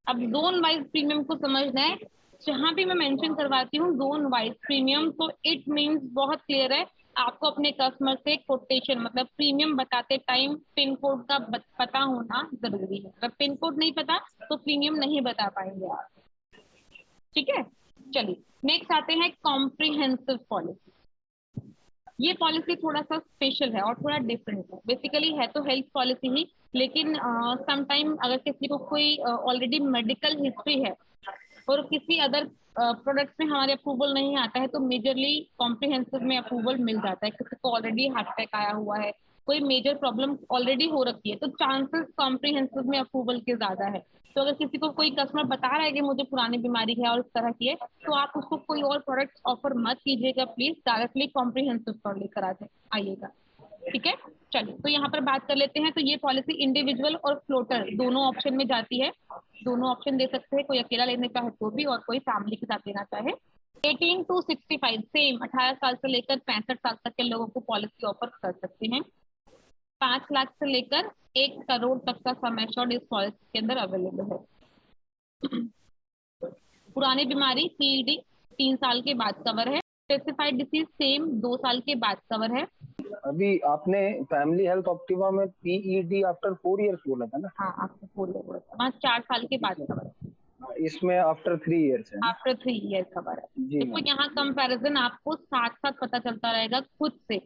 अब जोन वाइज प्रीमियम को समझना है, जहां भी मैं मेंशन करवाती हूँ जोन वाइज प्रीमियम, तो इट मींस बहुत क्लियर है, आपको अपने कस्टमर से कोटेशन मतलब प्रीमियम बताते टाइम पिन कोड का पता होना जरूरी है। अगर पिन कोड नहीं पता तो प्रीमियम नहीं बता पाएंगे आप। ठीक है, चलिए नेक्स्ट आते हैं कॉम्प्रिहेंसिव पॉलिसी। ये पॉलिसी थोड़ा सा स्पेशल है और थोड़ा डिफरेंट है। बेसिकली है तो हेल्थ पॉलिसी ही, लेकिन समटाइम अगर किसी को कोई ऑलरेडी मेडिकल हिस्ट्री है और किसी अदर प्रोडक्ट्स में हमारे अप्रूवल नहीं आता है, तो मेजरली कॉम्प्रिहेंसिव में अप्रूवल मिल जाता है। किसी को ऑलरेडी हार्ट अटैक आया हुआ है, कोई मेजर प्रॉब्लम ऑलरेडी हो रखी है, तो चांसेस कॉम्प्रिहेंसिव में अप्रूवल के ज्यादा है। तो अगर किसी को कोई कस्टमर बता रहा है कि मुझे पुरानी बीमारी है और इस तरह की है, तो आप उसको कोई और प्रोडक्ट ऑफर मत कीजिएगा प्लीज, डायरेक्टली कॉम्प्रिहेंसिव पर लेकर आइएगा। ठीक है, चलिए तो यहाँ पर बात कर लेते हैं। तो ये पॉलिसी इंडिविजुअल और फ्लोटर दोनों ऑप्शन में जाती है। दोनों ऑप्शन दे सकते हैं, कोई अकेला लेने चाहे तो भी और कोई फैमिली के साथ लेना चाहे। 18 to 65 सेम 18 साल से लेकर 65 साल तक के लोगों को पॉलिसी ऑफर कर सकते हैं। 5 लाख से लेकर 1 करोड़ तक का सम एश्योर्ड इस पॉलिसी के अंदर अवेलेबल है। पुरानी बीमारी पीईडी 3 साल के बाद कवर है। स्पेसिफाइड डिसीज सेम 2 साल के बाद कवर है। अभी आपने फैमिली हेल्थ ऑप्टिमा में पीईडी आफ्टर 4 इयर्स बोला था ना? हाँ, आफ्टर 4 ईयर, 4 साल के बाद कवर है। इसमें आफ्टर 3 इयर्स है। आफ्टर 3 ईयर कवर है। जी देखो यहाँ कंपैरिजन आपको साथ साथ पता चलता रहेगा खुद से,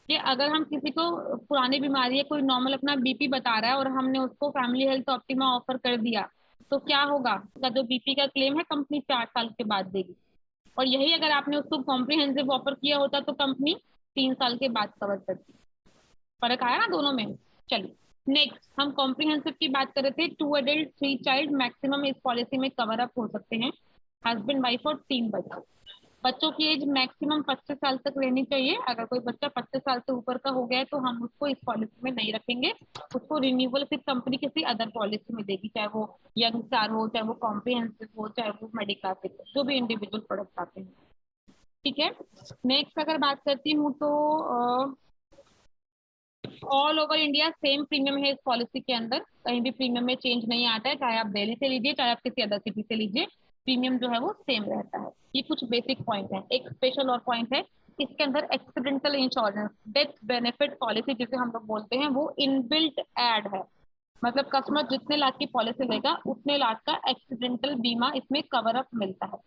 कि अगर हम किसी को पुरानी बीमारी है, कोई नॉर्मल अपना बीपी बता रहा है और हमने उसको फैमिली हेल्थ ऑप्टिमा ऑफर कर दिया, तो क्या होगा, उसका जो बीपी का क्लेम है कंपनी 4 साल के बाद देगी। और यही अगर आपने उसको कॉम्प्रिहेंसिव ऑफर किया होता तो कंपनी 3 साल के बाद कवर करती। फर्क आया ना दोनों में। चलिए नेक्स्ट हम कॉम्प्रिहेंसिव की बात कर रहे थे। 2 एडल्ट 3 चाइल्ड मैक्सिमम इस पॉलिसी में कवर अप हो सकते हैं। हस्बैंड वाइफ और 3 बच्चे। बच्चों की एज मैक्सिमम 25 साल तक रहनी चाहिए। अगर कोई बच्चा 25 साल से ऊपर का हो गया है तो हम उसको इस पॉलिसी में नहीं रखेंगे, उसको रिन्यूअल फिर कंपनी किसी अदर पॉलिसी में देगी, चाहे वो यंग स्टार हो, चाहे वो कॉम्प्रिहेंसिव हो, चाहे वो मेडिक्लासिक हो, जो भी इंडिविजुअल प्रोडक्ट आते हैं। ठीक है, नेक्स्ट अगर बात करती हूँ तो all over India same premium है इस पॉलिसी के अंदर, कहीं भी प्रीमियम में चेंज नहीं आता है, चाहे आप दिल्ली से लीजिए चाहे आप किसी अदर सिटी से लीजिए, प्रीमियम जो है वो सेम रहता है। ये कुछ बेसिक पॉइंट है। एक स्पेशल और पॉइंट है, इसके अंदर accidental insurance death benefit policy जिसे हम लोग बोलते हैं, वो इनबिल्ट ऐड है। मतलब कस्टमर जितने लाख की पॉलिसी लेगा उतने लाख का एक्सीडेंटल बीमा इसमें कवर अप मिलता है।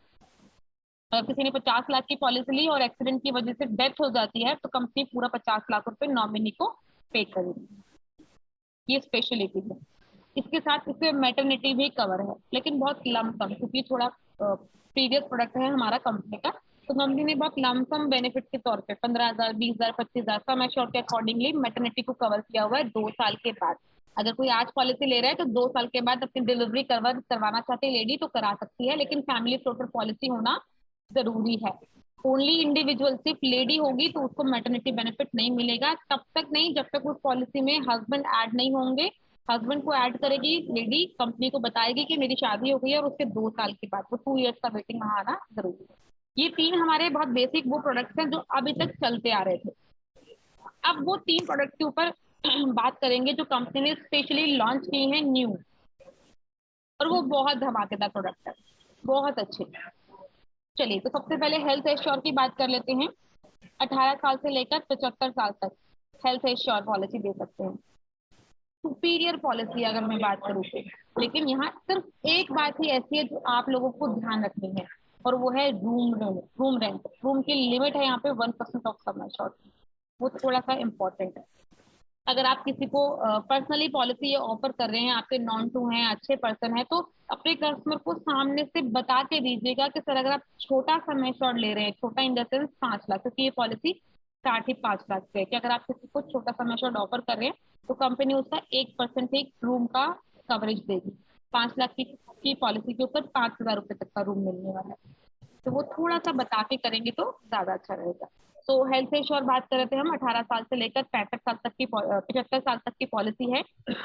अगर किसी ने 50 लाख की पॉलिसी ली और एक्सीडेंट की वजह से डेथ हो जाती है तो कंपनी पूरा 50 लाख रुपए नॉमिनी को पे करेगी। ये स्पेशलिटी है। इसके साथ इसमें मैटरनिटी भी कवर है, लेकिन बहुत लमसम, क्योंकि थोड़ा प्रीवियस प्रोडक्ट है हमारा कंपनी का, तो कंपनी ने बहुत लमसम बेनिफिट के तौर पे 15,000, 20,000, 25,000 सम एश्योर्ड के अकॉर्डिंगली मैटरनिटी को कवर किया हुआ है 2 साल के बाद। अगर कोई आज पॉलिसी ले रहा है तो 2 साल के बाद अपनी डिलीवरी करवाना चाहती है लेडी तो करा सकती है, लेकिन फैमिली फ्लोटर पॉलिसी होना जरूरी है। ओनली इंडिविजुअल, सिर्फ लेडी होगी तो उसको मैटरनिटी बेनिफिट नहीं मिलेगा, तब तक नहीं जब तक उस पॉलिसी में हस्बैंड ऐड नहीं होंगे। हस्बैंड को ऐड करेगी लेडी, कंपनी को बताएगी कि मेरी शादी हो गई है, और उसके 2 साल के बाद वो 2 इयर्स का वेटिंग वहां आना जरूरी है। ये 3 हमारे बहुत बेसिक वो प्रोडक्ट्स हैं जो अभी तक चलते आ रहे थे। अब वो 3 प्रोडक्ट के ऊपर बात करेंगे जो कंपनी ने स्पेशली लॉन्च की है न्यू, और वो बहुत धमाकेदार प्रोडक्ट है, बहुत अच्छे। चलिए तो सबसे पहले हेल्थ एश्योर की बात कर लेते हैं। 18 साल से लेकर 75 साल तक हेल्थ एश्योर पॉलिसी दे सकते हैं। सुपीरियर पॉलिसी अगर मैं बात करूँ तो, लेकिन यहाँ सिर्फ एक बात ही ऐसी है जो आप लोगों को ध्यान रखनी है, और वो है रूम रेंट। रूम की लिमिट है यहाँ पे 1% ऑफ सम एश्योर्ड, वो थोड़ा सा इम्पोर्टेंट है। अगर आप किसी को पर्सनली पॉलिसी ये ऑफर कर रहे हैं, आपके नॉन टू हैं, अच्छे पर्सन है, तो अपने कस्टमर को सामने से बता के दीजिएगा कि सर अगर आप छोटा सम एश्योर्ड ले रहे हैं, छोटा इन द सेंस 5 लाख, क्योंकि ये पॉलिसी स्टार्ट ही 5 लाख से है, कि अगर आप किसी को छोटा सम एश्योर्ड ऑफर कर रहे हैं तो कंपनी उसका 1% ही रूम का कवरेज देगी। 5 लाख की पॉलिसी के ऊपर 5,000 रुपए तक का रूम मिलने वाला है, तो वो थोड़ा सा बता के करेंगे तो ज्यादा अच्छा रहेगा। तो हेल्थ इंश्योर बात कर रहे थे हम, 18 साल से लेकर 65 साल तक की 75 साल तक की पॉलिसी है।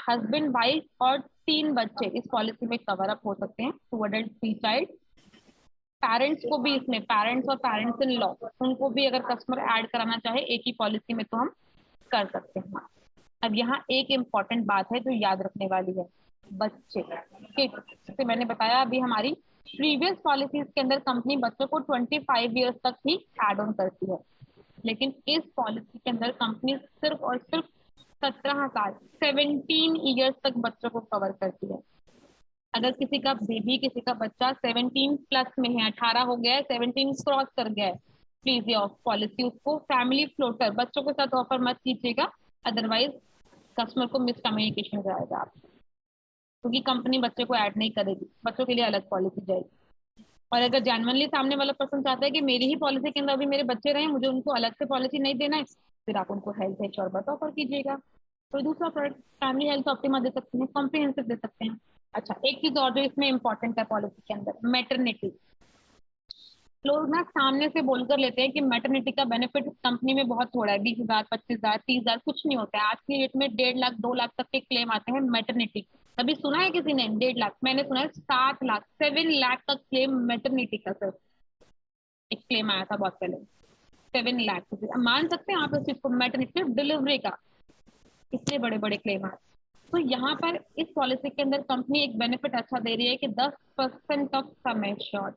हस्बैंड वाइफ और 3 बच्चे इस पॉलिसी में कवर अप हो सकते हैं, 2 एडल्ट 3 चाइल्ड। पेरेंट्स को भी इसमें, पेरेंट्स और पेरेंट्स इन लॉ, उनको भी अगर कस्टमर ऐड कराना चाहे एक ही पॉलिसी में तो हम कर सकते हैं। अब यहाँ एक इम्पॉर्टेंट बात है जो याद रखने वाली है, बच्चे किड। जैसे मैंने बताया अभी हमारी प्रीवियस पॉलिसीज के अंदर कंपनी बच्चों को 25 ईयर्स तक ही एड ऑन करती है, लेकिन इस पॉलिसी के अंदर कंपनी सिर्फ और सिर्फ 17 साल 17 ईयर्स तक बच्चों को कवर करती है। अगर किसी का बेबी, किसी का बच्चा 17+ में है, 18 हो गया है, 17 क्रॉस कर गया है, प्लीज ये ऑफ पॉलिसी उसको फैमिली फ्लोटर बच्चों के साथ ऑफर मत कीजिएगा, अदरवाइज कस्टमर को मिसकम्युनिकेशन हो जाएगा आप, क्योंकि कंपनी बच्चे को ऐड नहीं करेगी, बच्चों के लिए अलग पॉलिसी जाएगी। और अगर जेन्युइनली सामने वाला पर्सन चाहता है कि मेरी ही पॉलिसी के अंदर अभी मेरे बच्चे रहे, मुझे उनको अलग से पॉलिसी नहीं देना है, फिर आप उनको हेल्थ इंश्योरेंस ऑफर कीजिएगा। कोई दूसरा प्रोडक्ट फैमिली हेल्थ ऑप्टिमा दे सकते हैं, कॉम्प्रिहेंसिव दे सकते हैं। अच्छा, एक चीज और जो इसमें इंपॉर्टेंट है पॉलिसी के अंदर, मैटरनिटी। लोग ना सामने से बोलकर लेते हैं कि मैटरनिटी का बेनिफिट कंपनी में बहुत थोड़ा है, 20,000 25,000 30,000 कुछ नहीं होता है। आज की डेट में 1.5 लाख 2 लाख तक के क्लेम आते हैं मैटरनिटी। कभी सुना है किसी ने 1.5 लाख? मैंने सुना है 7 लाख 7 लाख का क्लेम मैटरनिटी का। सिर्फ एक क्लेम आया था बहुत पहले, 7 लाख। मान सकते हैं आप इस चीज को, मैटरनिटी डिलीवरी का इतने बड़े बड़े क्लेम आए। तो यहाँ पर इस पॉलिसी के अंदर कंपनी एक बेनिफिट अच्छा दे रही है कि 10% ऑफ सम एश्योर्ड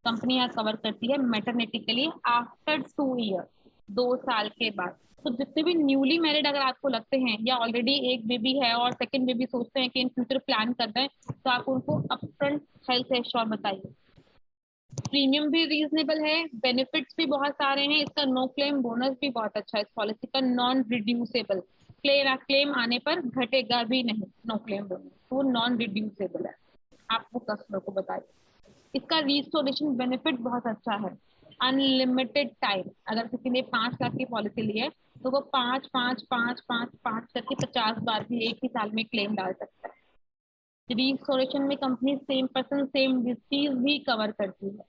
कंपनी यहाँ कवर करती है मैटरनिटी के लिए आफ्टर 2 ईयर, 2 साल के बाद। तो जितने भी न्यूली मैरिड अगर आपको लगते हैं या ऑलरेडी एक बेबी है और सेकंड बेबी सोचते हैं कि इन फ्यूचर प्लान कर रहे हैं, तो आप उनको अपफ्रंट हेल्थ एश्योर बताइए। प्रीमियम भी रीजनेबल है, बेनिफिट्स भी बहुत सारे हैं, इसका नो क्लेम बोनस भी बहुत अच्छा है, इस पॉलिसी का नॉन रिड्यूसेबल, क्लेम आने पर घटेगा भी नहीं, नो क्लेम बोनस, वो नॉन रिड्यूसेबल है। आप वो कस्टमर को बताइए। इसका रिस्टोरेशन बेनिफिट बहुत अच्छा है, अनलिमिटेड टाइम। अगर किसी ने 5 लाख की पॉलिसी ली है तो वो 5 5 5 5 5 करके 50 बार भी एक ही साल में क्लेम डाल सकता है। रिस्टोरेशन में company same person same disease भी कवर करती है।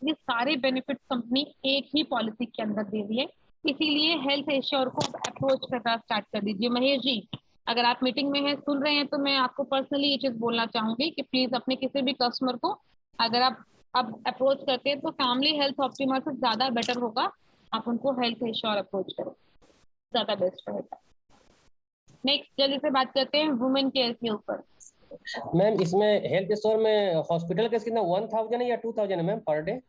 ये सारे बेनिफिट्स कंपनी एक ही पॉलिसी के अंदर दे रही है, इसीलिए हेल्थ इंश्योर को अप्रोच करना स्टार्ट कर दीजिए। महेश जी, अगर आप मीटिंग में हैं, सुन रहे हैं, तो मैं आपको पर्सनली ये चीज बोलना चाहूंगी कि प्लीज अपने किसी भी कस्टमर को अगर आप अब अप्रोच करते हैं तो फैमिली हेल्थ ऑप्टिमा से ज्यादा बेटर होगा आप उनको हेल्थ इंश्योर अप्रोच करो, ज्यादा बेस्ट रहेगा। नेक्स्ट जल्दी से बात करते हैं वुमेन केयर के ऊपर। मैम इसमें हेल्थ स्टोर में हॉस्पिटल केस कितना 1,000 है या 2,000 है ma'am per day?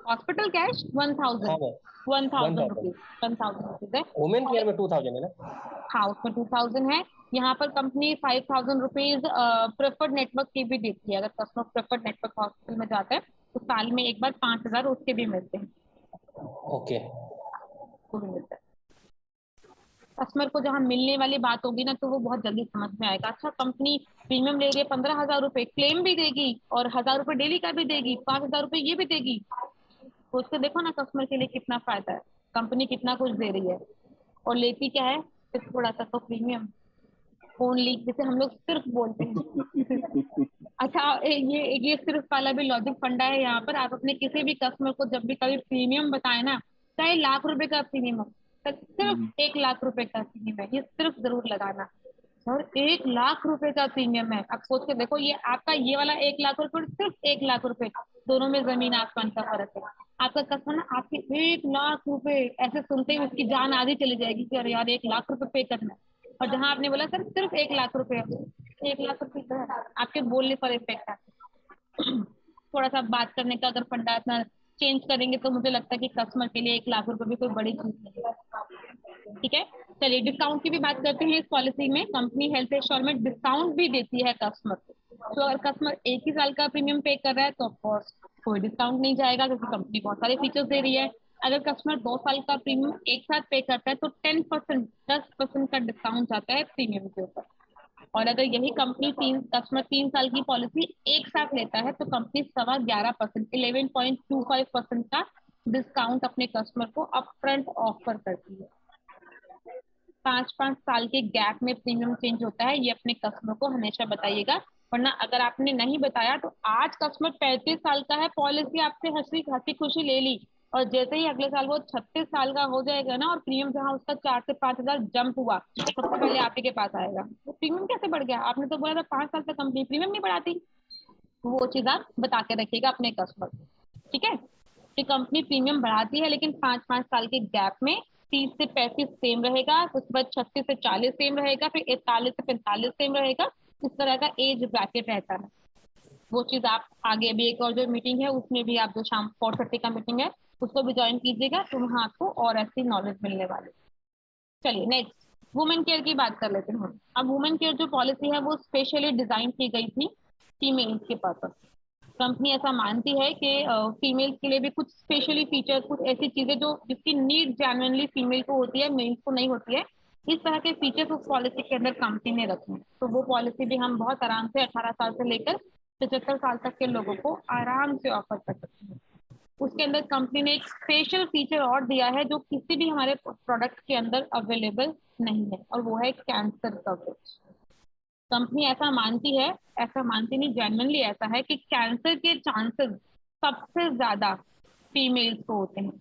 Hospital cash 1000, हाँ मैम 1000 1,000। रुपीज, 1000 रुपीज है। वुमेन केयर में 2,000 है ना? हाँ, उसमें 2000 है। यहाँ पर कंपनी 5000 रुपीज प्रेफर्ड नेटवर्क की भी देती है। अगर कस्टमर प्रेफर्ड नेटवर्क हॉस्पिटल में जाता है तो साल में एक बार 5000 उसके भी मिलते हैं, ओके। वो भी मिलता है। कस्टमर को जहाँ मिलने वाली बात होगी ना तो वो बहुत जल्दी समझ में आएगा। अच्छा, कंपनी प्रीमियम ले रही है 15,000 रुपए, क्लेम भी देगी और 1000 रुपए डेली का भी देगी, 5000 रुपए ये भी देगी, तो उससे देखो ना कस्टमर के लिए कितना फायदा है, कंपनी कितना कुछ दे रही है। और लेती क्या है, सिर्फ थोड़ा सा तो प्रीमियम ओनली, जैसे हम लोग सिर्फ बोलते हैं। अच्छा, ये सिर्फ वाला भी लॉजिक फंडा है यहाँ पर। आप अपने किसी भी कस्टमर को जब भी कभी प्रीमियम बताए ना, चाहे लाख रुपए का प्रीमियम हो, तो सिर्फ 1 लाख रुपए का प्रीमियम है, ये सिर्फ जरूर लगाना। और 1 लाख रुपए का प्रीमियम है, आप सोच के देखो, ये आपका ये वाला 1 लाख रुपए, सिर्फ 1 लाख रुपए, दोनों में जमीन आसमान का फर्क है। आपका कस्टमर ना आपके 1 लाख रुपए ऐसे सुनते ही उसकी जान आधी चली जाएगी कि अरे यार 1 लाख रुपए पे करना है। और जहां आपने बोला सर सिर्फ 1 लाख रुपए, 1 लाख रुपए का है, आपके बोलने पर इफेक्ट है। थोड़ा सा बात करने का अगर फंडा इतना चेंज करेंगे तो मुझे लगता है कि कस्टमर के लिए 1 लाख रुपए भी कोई बड़ी चीज नहीं है। ठीक है, चलिए डिस्काउंट की भी बात करते हैं। इस पॉलिसी में कंपनी हेल्थ इंश्योर में डिस्काउंट भी देती है कस्टमर को। तो अगर कस्टमर एक ही साल का प्रीमियम पे कर रहा है तो ऑफकोर्स कोई डिस्काउंट नहीं जाएगा, क्योंकि कंपनी बहुत सारे फीचर्स दे रही है। अगर कस्टमर 2 साल का प्रीमियम एक साथ पे करता है तो 10% का डिस्काउंट जाता है प्रीमियम के ऊपर। और अगर यही कंपनी कस्टमर 3 साल की पॉलिसी एक साथ लेता है तो कंपनी 11.25%, 11.25% का डिस्काउंट अपने कस्टमर को अपफ्रंट ऑफर करती है। 5 5 साल के गैप में प्रीमियम चेंज होता है, ये अपने कस्टमर को हमेशा बताइएगा, वरना अगर आपने नहीं बताया तो आज कस्टमर 35 साल का है, पॉलिसी आपसे हंसी हंसी खुशी ले ली, और जैसे ही अगले साल वो 36 साल का हो जाएगा ना और प्रीमियम जहाँ उसका 4 से 5 हजार जंप हुआ, सबसे पहले आप ही के पास आएगा, वो प्रीमियम कैसे बढ़ गया, आपने तो बोला था 5 साल तक कंपनी प्रीमियम नहीं बढ़ाती। वो चीज आप बता के रखिएगा अपने कस्टमर को, ठीक है, कि कंपनी प्रीमियम बढ़ाती है लेकिन 5 5 साल के गैप में 30 से 35 सेम रहेगा, उसके बाद 36 से 40 सेम रहेगा, फिर 41 से 45 सेम रहेगा। इस तरह का एज ब्रैकेट रहता है। वो चीज आप आगे भी एक और जो मीटिंग है उसमें भी आप जो शाम 4:30 का मीटिंग है उसको भी ज्वाइन कीजिएगा, तो वहाँ आपको और ऐसी नॉलेज मिलने वाली। चलिए नेक्स्ट वुमेन केयर की बात कर लेते हैं। अब वुमेन केयर जो पॉलिसी है वो स्पेशली डिजाइन की गई थी फीमेल्स के पर्पस। कंपनी ऐसा मानती है कि फीमेल्स के लिए भी कुछ स्पेशली फीचर, कुछ ऐसी चीजें जो जिसकी नीड जेन्युइनली फीमेल को होती है, मेल्स को नहीं होती है, इस तरह के फीचर्स उस पॉलिसी के अंदर कंपनी ने रखे हैं। तो वो पॉलिसी भी हम बहुत आराम से 18 साल से लेकर 75 साल तक के लोगों को आराम से ऑफर कर सकते हैं। उसके अंदर कंपनी ने एक स्पेशल फीचर और दिया है जो किसी भी हमारे प्रोडक्ट के अंदर अवेलेबल नहीं है, और वो है कैंसर कवरेज। कंपनी ऐसा मानती है, ऐसा मानती नहीं, जेन्युइनली ऐसा है कि कैंसर के चांसेस सबसे ज्यादा फीमेल्स को होते हैं।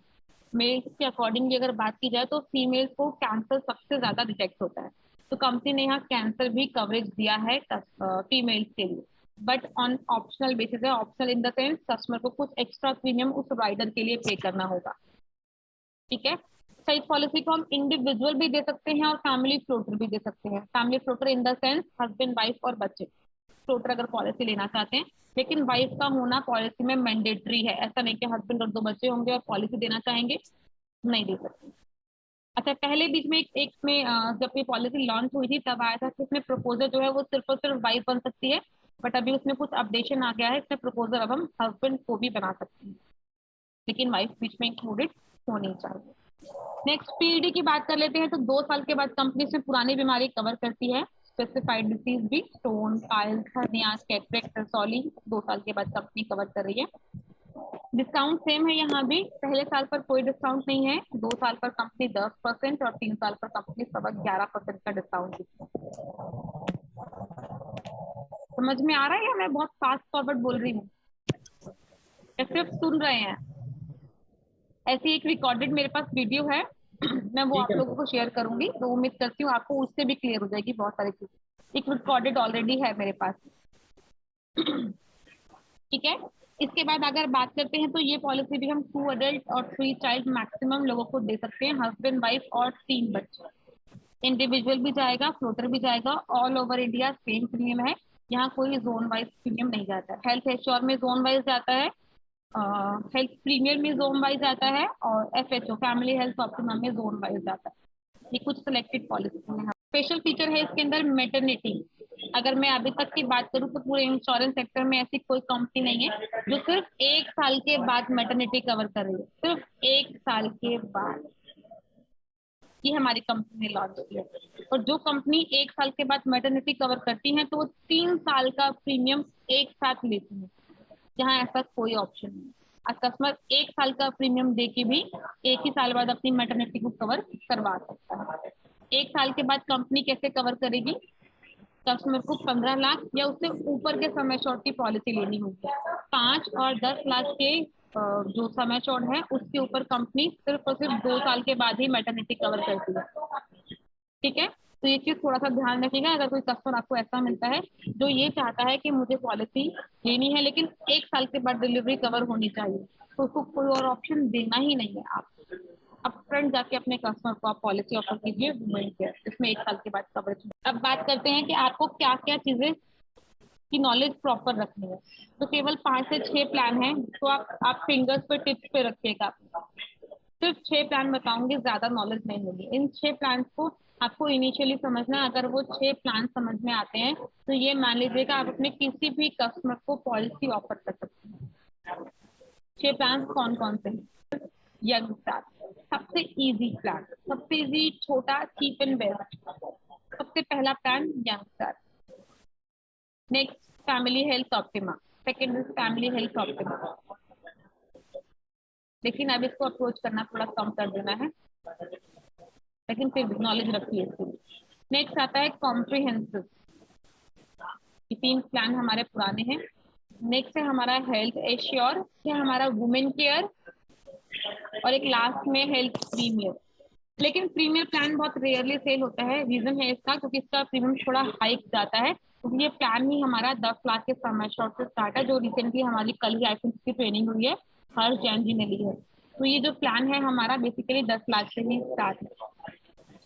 मेल्स के अकॉर्डिंगली अगर बात की जाए तो फीमेल्स को कैंसर सबसे ज्यादा डिटेक्ट होता है। तो कंपनी ने यहाँ कैंसर भी कवरेज दिया है फीमेल्स के लिए, बट ऑन ऑप्शनल बेसिस है। Optional in the sense customer को कुछ एक्स्ट्रा प्रीमियम उस राइडर के लिए पे करना होगा। ठीक है। तो इस पॉलिसी को हम इंडिविजुअल भी दे सकते हैं और फैमिली फ्लोटर भी दे सकते हैं। Family floater in the sense husband wife और बच्चे फ्लोटर अगर पॉलिसी लेना चाहते हैं, लेकिन वाइफ का होना पॉलिसी में मैंडेटरी है। ऐसा नहीं कि हस्बैंड और 2 बच्चे होंगे और पॉलिसी देना चाहेंगे नहीं दे सकते। अच्छा, पहले बीच में एक में जब ये पॉलिसी लॉन्च हुई थी तब आया था कि इसमें प्रपोजर जो है वो सिर्फ और सिर्फ वाइफ बन सकती है, बट अभी उसमें कुछ अपडेशन आ गया है, इसमें प्रपोजर अब हम हस्बैंड को भी बना सकते हैं, लेकिन वाइफ बीच में इंक्लूडेड होनी चाहिए। नेक्स्ट पीईडी की बात कर लेते हैं। तो 2 साल के बाद कंपनी इसमें पुरानी बीमारी कवर करती है, स्पेसिफाइड डिसीज भी, स्टोन, पाइल्स, हर्निया, कैटरेक्ट, रसौली 2 साल के बाद कंपनी कवर कर रही है। डिस्काउंट सेम है यहाँ भी, पहले साल पर कोई डिस्काउंट नहीं है। 2 साल पर कंपनी 10% और 3 साल पर कंपनी 11% का डिस्काउंट देती है। समझ में आ रहा है या मैं बहुत फास्ट फॉरवर्ड बोल रही हूँ, या सिर्फ सुन रहे हैं? ऐसी एक रिकॉर्डेड मेरे पास वीडियो है मैं वो ठीक आप है लोगों को शेयर करूंगी, तो उम्मीद करती हूँ आपको उससे भी क्लियर हो जाएगी बहुत सारी चीजें। एक रिकॉर्डेड ऑलरेडी है मेरे पास। ठीक है। इसके बाद अगर बात करते हैं तो ये पॉलिसी भी हम 2 अडल्ट और 3 चाइल्ड मैक्सिमम लोगों को दे सकते हैं, हस्बैंड वाइफ और 3 बच्चे। इंडिविजुअल भी जाएगा, फ्लोटर भी जाएगा, all over India same premium है। यहाँ कोई जोन वाइज प्रीमियम नहीं जाता है। हेल्थ एश्योर में जोन वाइज जाता है, हेल्थ प्रीमियर में जोन वाइज आता है, और एफएचओ फैमिली हेल्थ ऑप्टिमम में जोन वाइज जाता है। ये कुछ सिलेक्टेड पॉलिसी में। स्पेशल फीचर है इसके अंदर मैटरनिटी। अगर मैं अभी तक की बात करूँ तो पूरे इंश्योरेंस सेक्टर में ऐसी कोई कंपनी नहीं है जो सिर्फ 1 साल के बाद मैटरनिटी कवर कर रही है, सिर्फ 1 साल के बाद। ये हमारी कंपनी ने लॉन्च किया। और जो कंपनी 1 साल के बाद मैटरनिटी कवर करती है तो वो 3 साल का प्रीमियम एक साथ लेती है, जहाँ ऐसा कोई ऑप्शन नहीं। आज कस्टमर 1 साल का प्रीमियम दे के भी 1 ही साल बाद अपनी मैटरनिटी को कवर करवा सकता है। 1 साल के बाद कंपनी कैसे कवर करेगी? कस्टमर को 15 लाख या उससे ऊपर के समय शॉर्ट की पॉलिसी लेनी होगी। 5 और 10 लाख के जो समय शॉर्ट है उसके ऊपर कंपनी सिर्फ और सिर्फ 2 साल के बाद ही मैटरनिटी कवर करती है। ठीक है। तो ये चीज थोड़ा सा ध्यान रखिएगा। अगर कोई कस्टमर आपको ऐसा मिलता है जो ये चाहता है कि मुझे पॉलिसी लेनी है लेकिन 1 साल के बाद डिलीवरी कवर होनी चाहिए, तो उसको कोई और ऑप्शन देना ही नहीं है। आप अपफ्रंट जाके अपने कस्टमर को आप पॉलिसी ऑफर कीजिए वुमेन केयर, इसमें 1 साल के बाद कवरेज। अब बात करते हैं कि आपको क्या क्या चीजें की नॉलेज प्रॉपर रखनी है। तो केवल 5 से 6 प्लान है, तो आप फिंगर्स पे टिप्स पे रखिएगा। सिर्फ 6 प्लान बताऊंगी, ज्यादा नॉलेज नहीं होगी। इन 6 प्लान को आपको इनिशियली समझना है। अगर वो 6 प्लान समझ में आते हैं तो ये मान लीजिएगा आप अपने किसी भी कस्टमर को पॉलिसी ऑफर कर सकते हैं। 6 प्लान कौन कौन से हैं? यंग स्टार सबसे इजी प्लान, सबसे इजी, छोटा, चीप एंड बेस्ट। सबसे पहला plan young star. Next family health optima, second family health optima. लेकिन अब इसको अप्रोच करना थोड़ा कम कर देना है, लेकिन फिर भी नॉलेज रखिए इसके लिए। नेक्स्ट आता है कॉम्प्रिहेंसिव। ये 3 प्लान हमारे पुराने हैं। नेक्स्ट है हमारा हेल्थ एश्योर, ये हमारा वुमेन केयर, और एक लास्ट में हेल्थ प्रीमियर। लेकिन प्रीमियर प्लान बहुत रेयरली सेल होता है। रीजन है इसका क्योंकि इसका प्रीमियम थोड़ा हाइक जाता है, क्योंकि ये प्लान ही हमारा 10 लाख के समय शॉर्ट से स्टार्ट है, जो रिसेंटली हमारी कल ही आई थिंक की ट्रेनिंग हुई है, हर्ष जैन जी ने ली है। तो ये जो प्लान है हमारा बेसिकली 10 लाख से ही स्टार्ट है।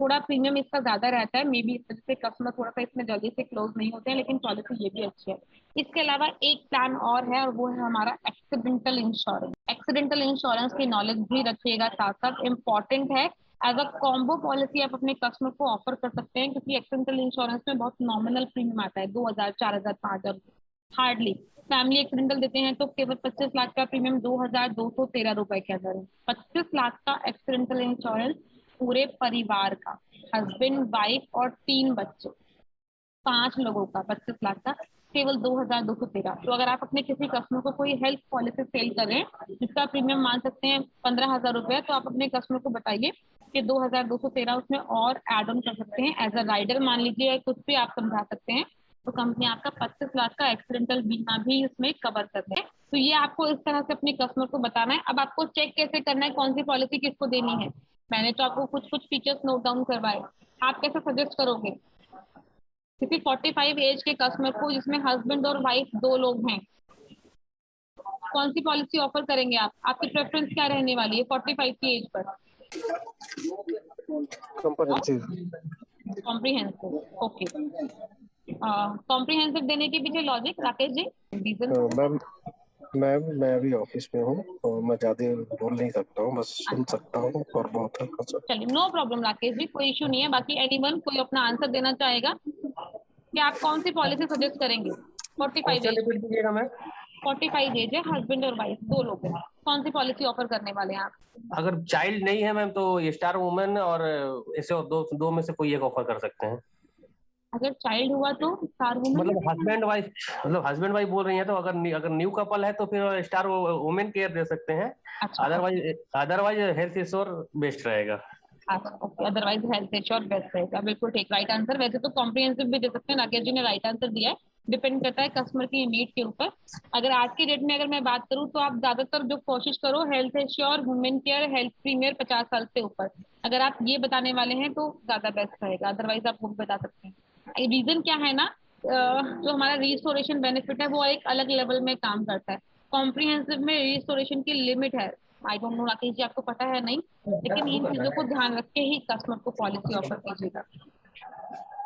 थोड़ा प्रीमियम इसका ज्यादा रहता है, मे बी इस वजह से कस्टमर थोड़ा सा इसमें जल्दी से क्लोज नहीं होते हैं, लेकिन पॉलिसी ये भी अच्छी है। इसके अलावा एक प्लान और है और वो है हमारा एक्सीडेंटल इंश्योरेंस। एक्सीडेंटल इंश्योरेंस की नॉलेज भी रखिएगा, साथ साथ इम्पोर्टेंट है। एज अ कॉम्बो पॉलिसी आप अपने कस्टमर को ऑफर कर सकते हैं, क्योंकि एक्सीडेंटल इंश्योरेंस में बहुत नॉमिनल प्रीमियम आता है, 2000, 4000, 5000, हार्डली। फैमिली एक्सीडेंटल देते हैं तो केवल 25 लाख का प्रीमियम 2213 रुपए के अंदर है। 25 लाख का एक्सीडेंटल इंश्योरेंस पूरे परिवार का, हस्बैंड, वाइफ और 3 बच्चे, 5 लोगों का 25 लाख का केवल 2213। तो अगर आप अपने किसी कस्टमर को कोई हेल्थ पॉलिसी सेल कर रहे हैं जिसका प्रीमियम मान सकते हैं 15,000 रुपए, तो आप अपने कस्टमर को बताइए कि 2213 उसमें और एड ऑन कर सकते हैं। एज अ राइडर मान लीजिए, कुछ भी आप समझा सकते हैं, तो कंपनी आपका 25 लाख का एक्सीडेंटल बीमा भी इसमें कवर करते हैं। तो ये आपको इस तरह से अपने कस्टमर को बताना है। अब आपको चेक कैसे करना है कौन सी पॉलिसी किसको देनी है, मैंने तो आपको कुछ कुछ फीचर्स नोट डाउन करवाए, आप कैसे सजेस्ट करोगे किसी 45 एज के कस्टमर को जिसमें हस्बैंड और वाइफ 2 लोग हैं, कौन सी पॉलिसी ऑफर करेंगे आप? आपकी प्रेफरेंस क्या रहने वाली है 45 की as per? Comprehensive, okay. Comprehensive देने के पीछे logic, Rakesh ji, reason? Ma'am मैं अभी ऑफिस में हूँ और मैं ज्यादा बोल नहीं सकता हूँ, बस सुन सकता हूँ और बहुत हल्का सा। चलिए, नो प्रॉब्लम राकेश जी, कोई इशू नहीं है। बाकी एनीवन कोई अपना आंसर देना चाहेगा कि आप कौन सी पॉलिसी सजेस्ट करेंगे? 45 एज, 45 एज है, हस्बैंड और वाइफ 2 लोग हैं, कौन सी पॉलिसी ऑफर करने वाले हैं आप? अगर चाइल्ड नहीं है मैम तो स्टार वुमेन और ऐसे और दो में से कोई एक ऑफर कर सकते हैं। अगर चाइल्ड हुआ तो स्टार वुमेन, मतलब हस्बैंड वाइफ बोल रही हैं तो अगर न्यू कपल है तो फिर स्टार वुमेन केयर दे सकते हैं। अच्छा, अदरवाइज हेल्थ इंश्योर बेस्ट रहेगा। अच्छा, okay, otherwise health ensure best रहेगा, बिल्कुल ठीक, राइट आंसर। वैसे तो कॉम्प्रिहेंसिव भी दे सकते हैं, राकेश जी ने राइट आंसर दिया है, डिपेंड करता है कस्टमर की नीड के ऊपर। अगर आज की डेट में अगर मैं बात करूं तो आप ज्यादातर जो कोशिश करो health insure, women care, health premier 50 साल से ऊपर, अगर आप ये बताने वाले हैं तो ज्यादा बेस्ट रहेगा। अदरवाइज आप वो बता सकते हैं। रीजन क्या है ना, जो हमारा रिस्टोरेशन बेनिफिट है वो एक अलग लेवल में काम करता है। कॉम्प्रिहेंसिव में रिस्टोरेशन की लिमिट है, I don't know Rakesh ji आपको पता है नहीं, लेकिन इन चीजों को ध्यान रख के ही कस्टमर को पॉलिसी ऑफर कीजिएगा।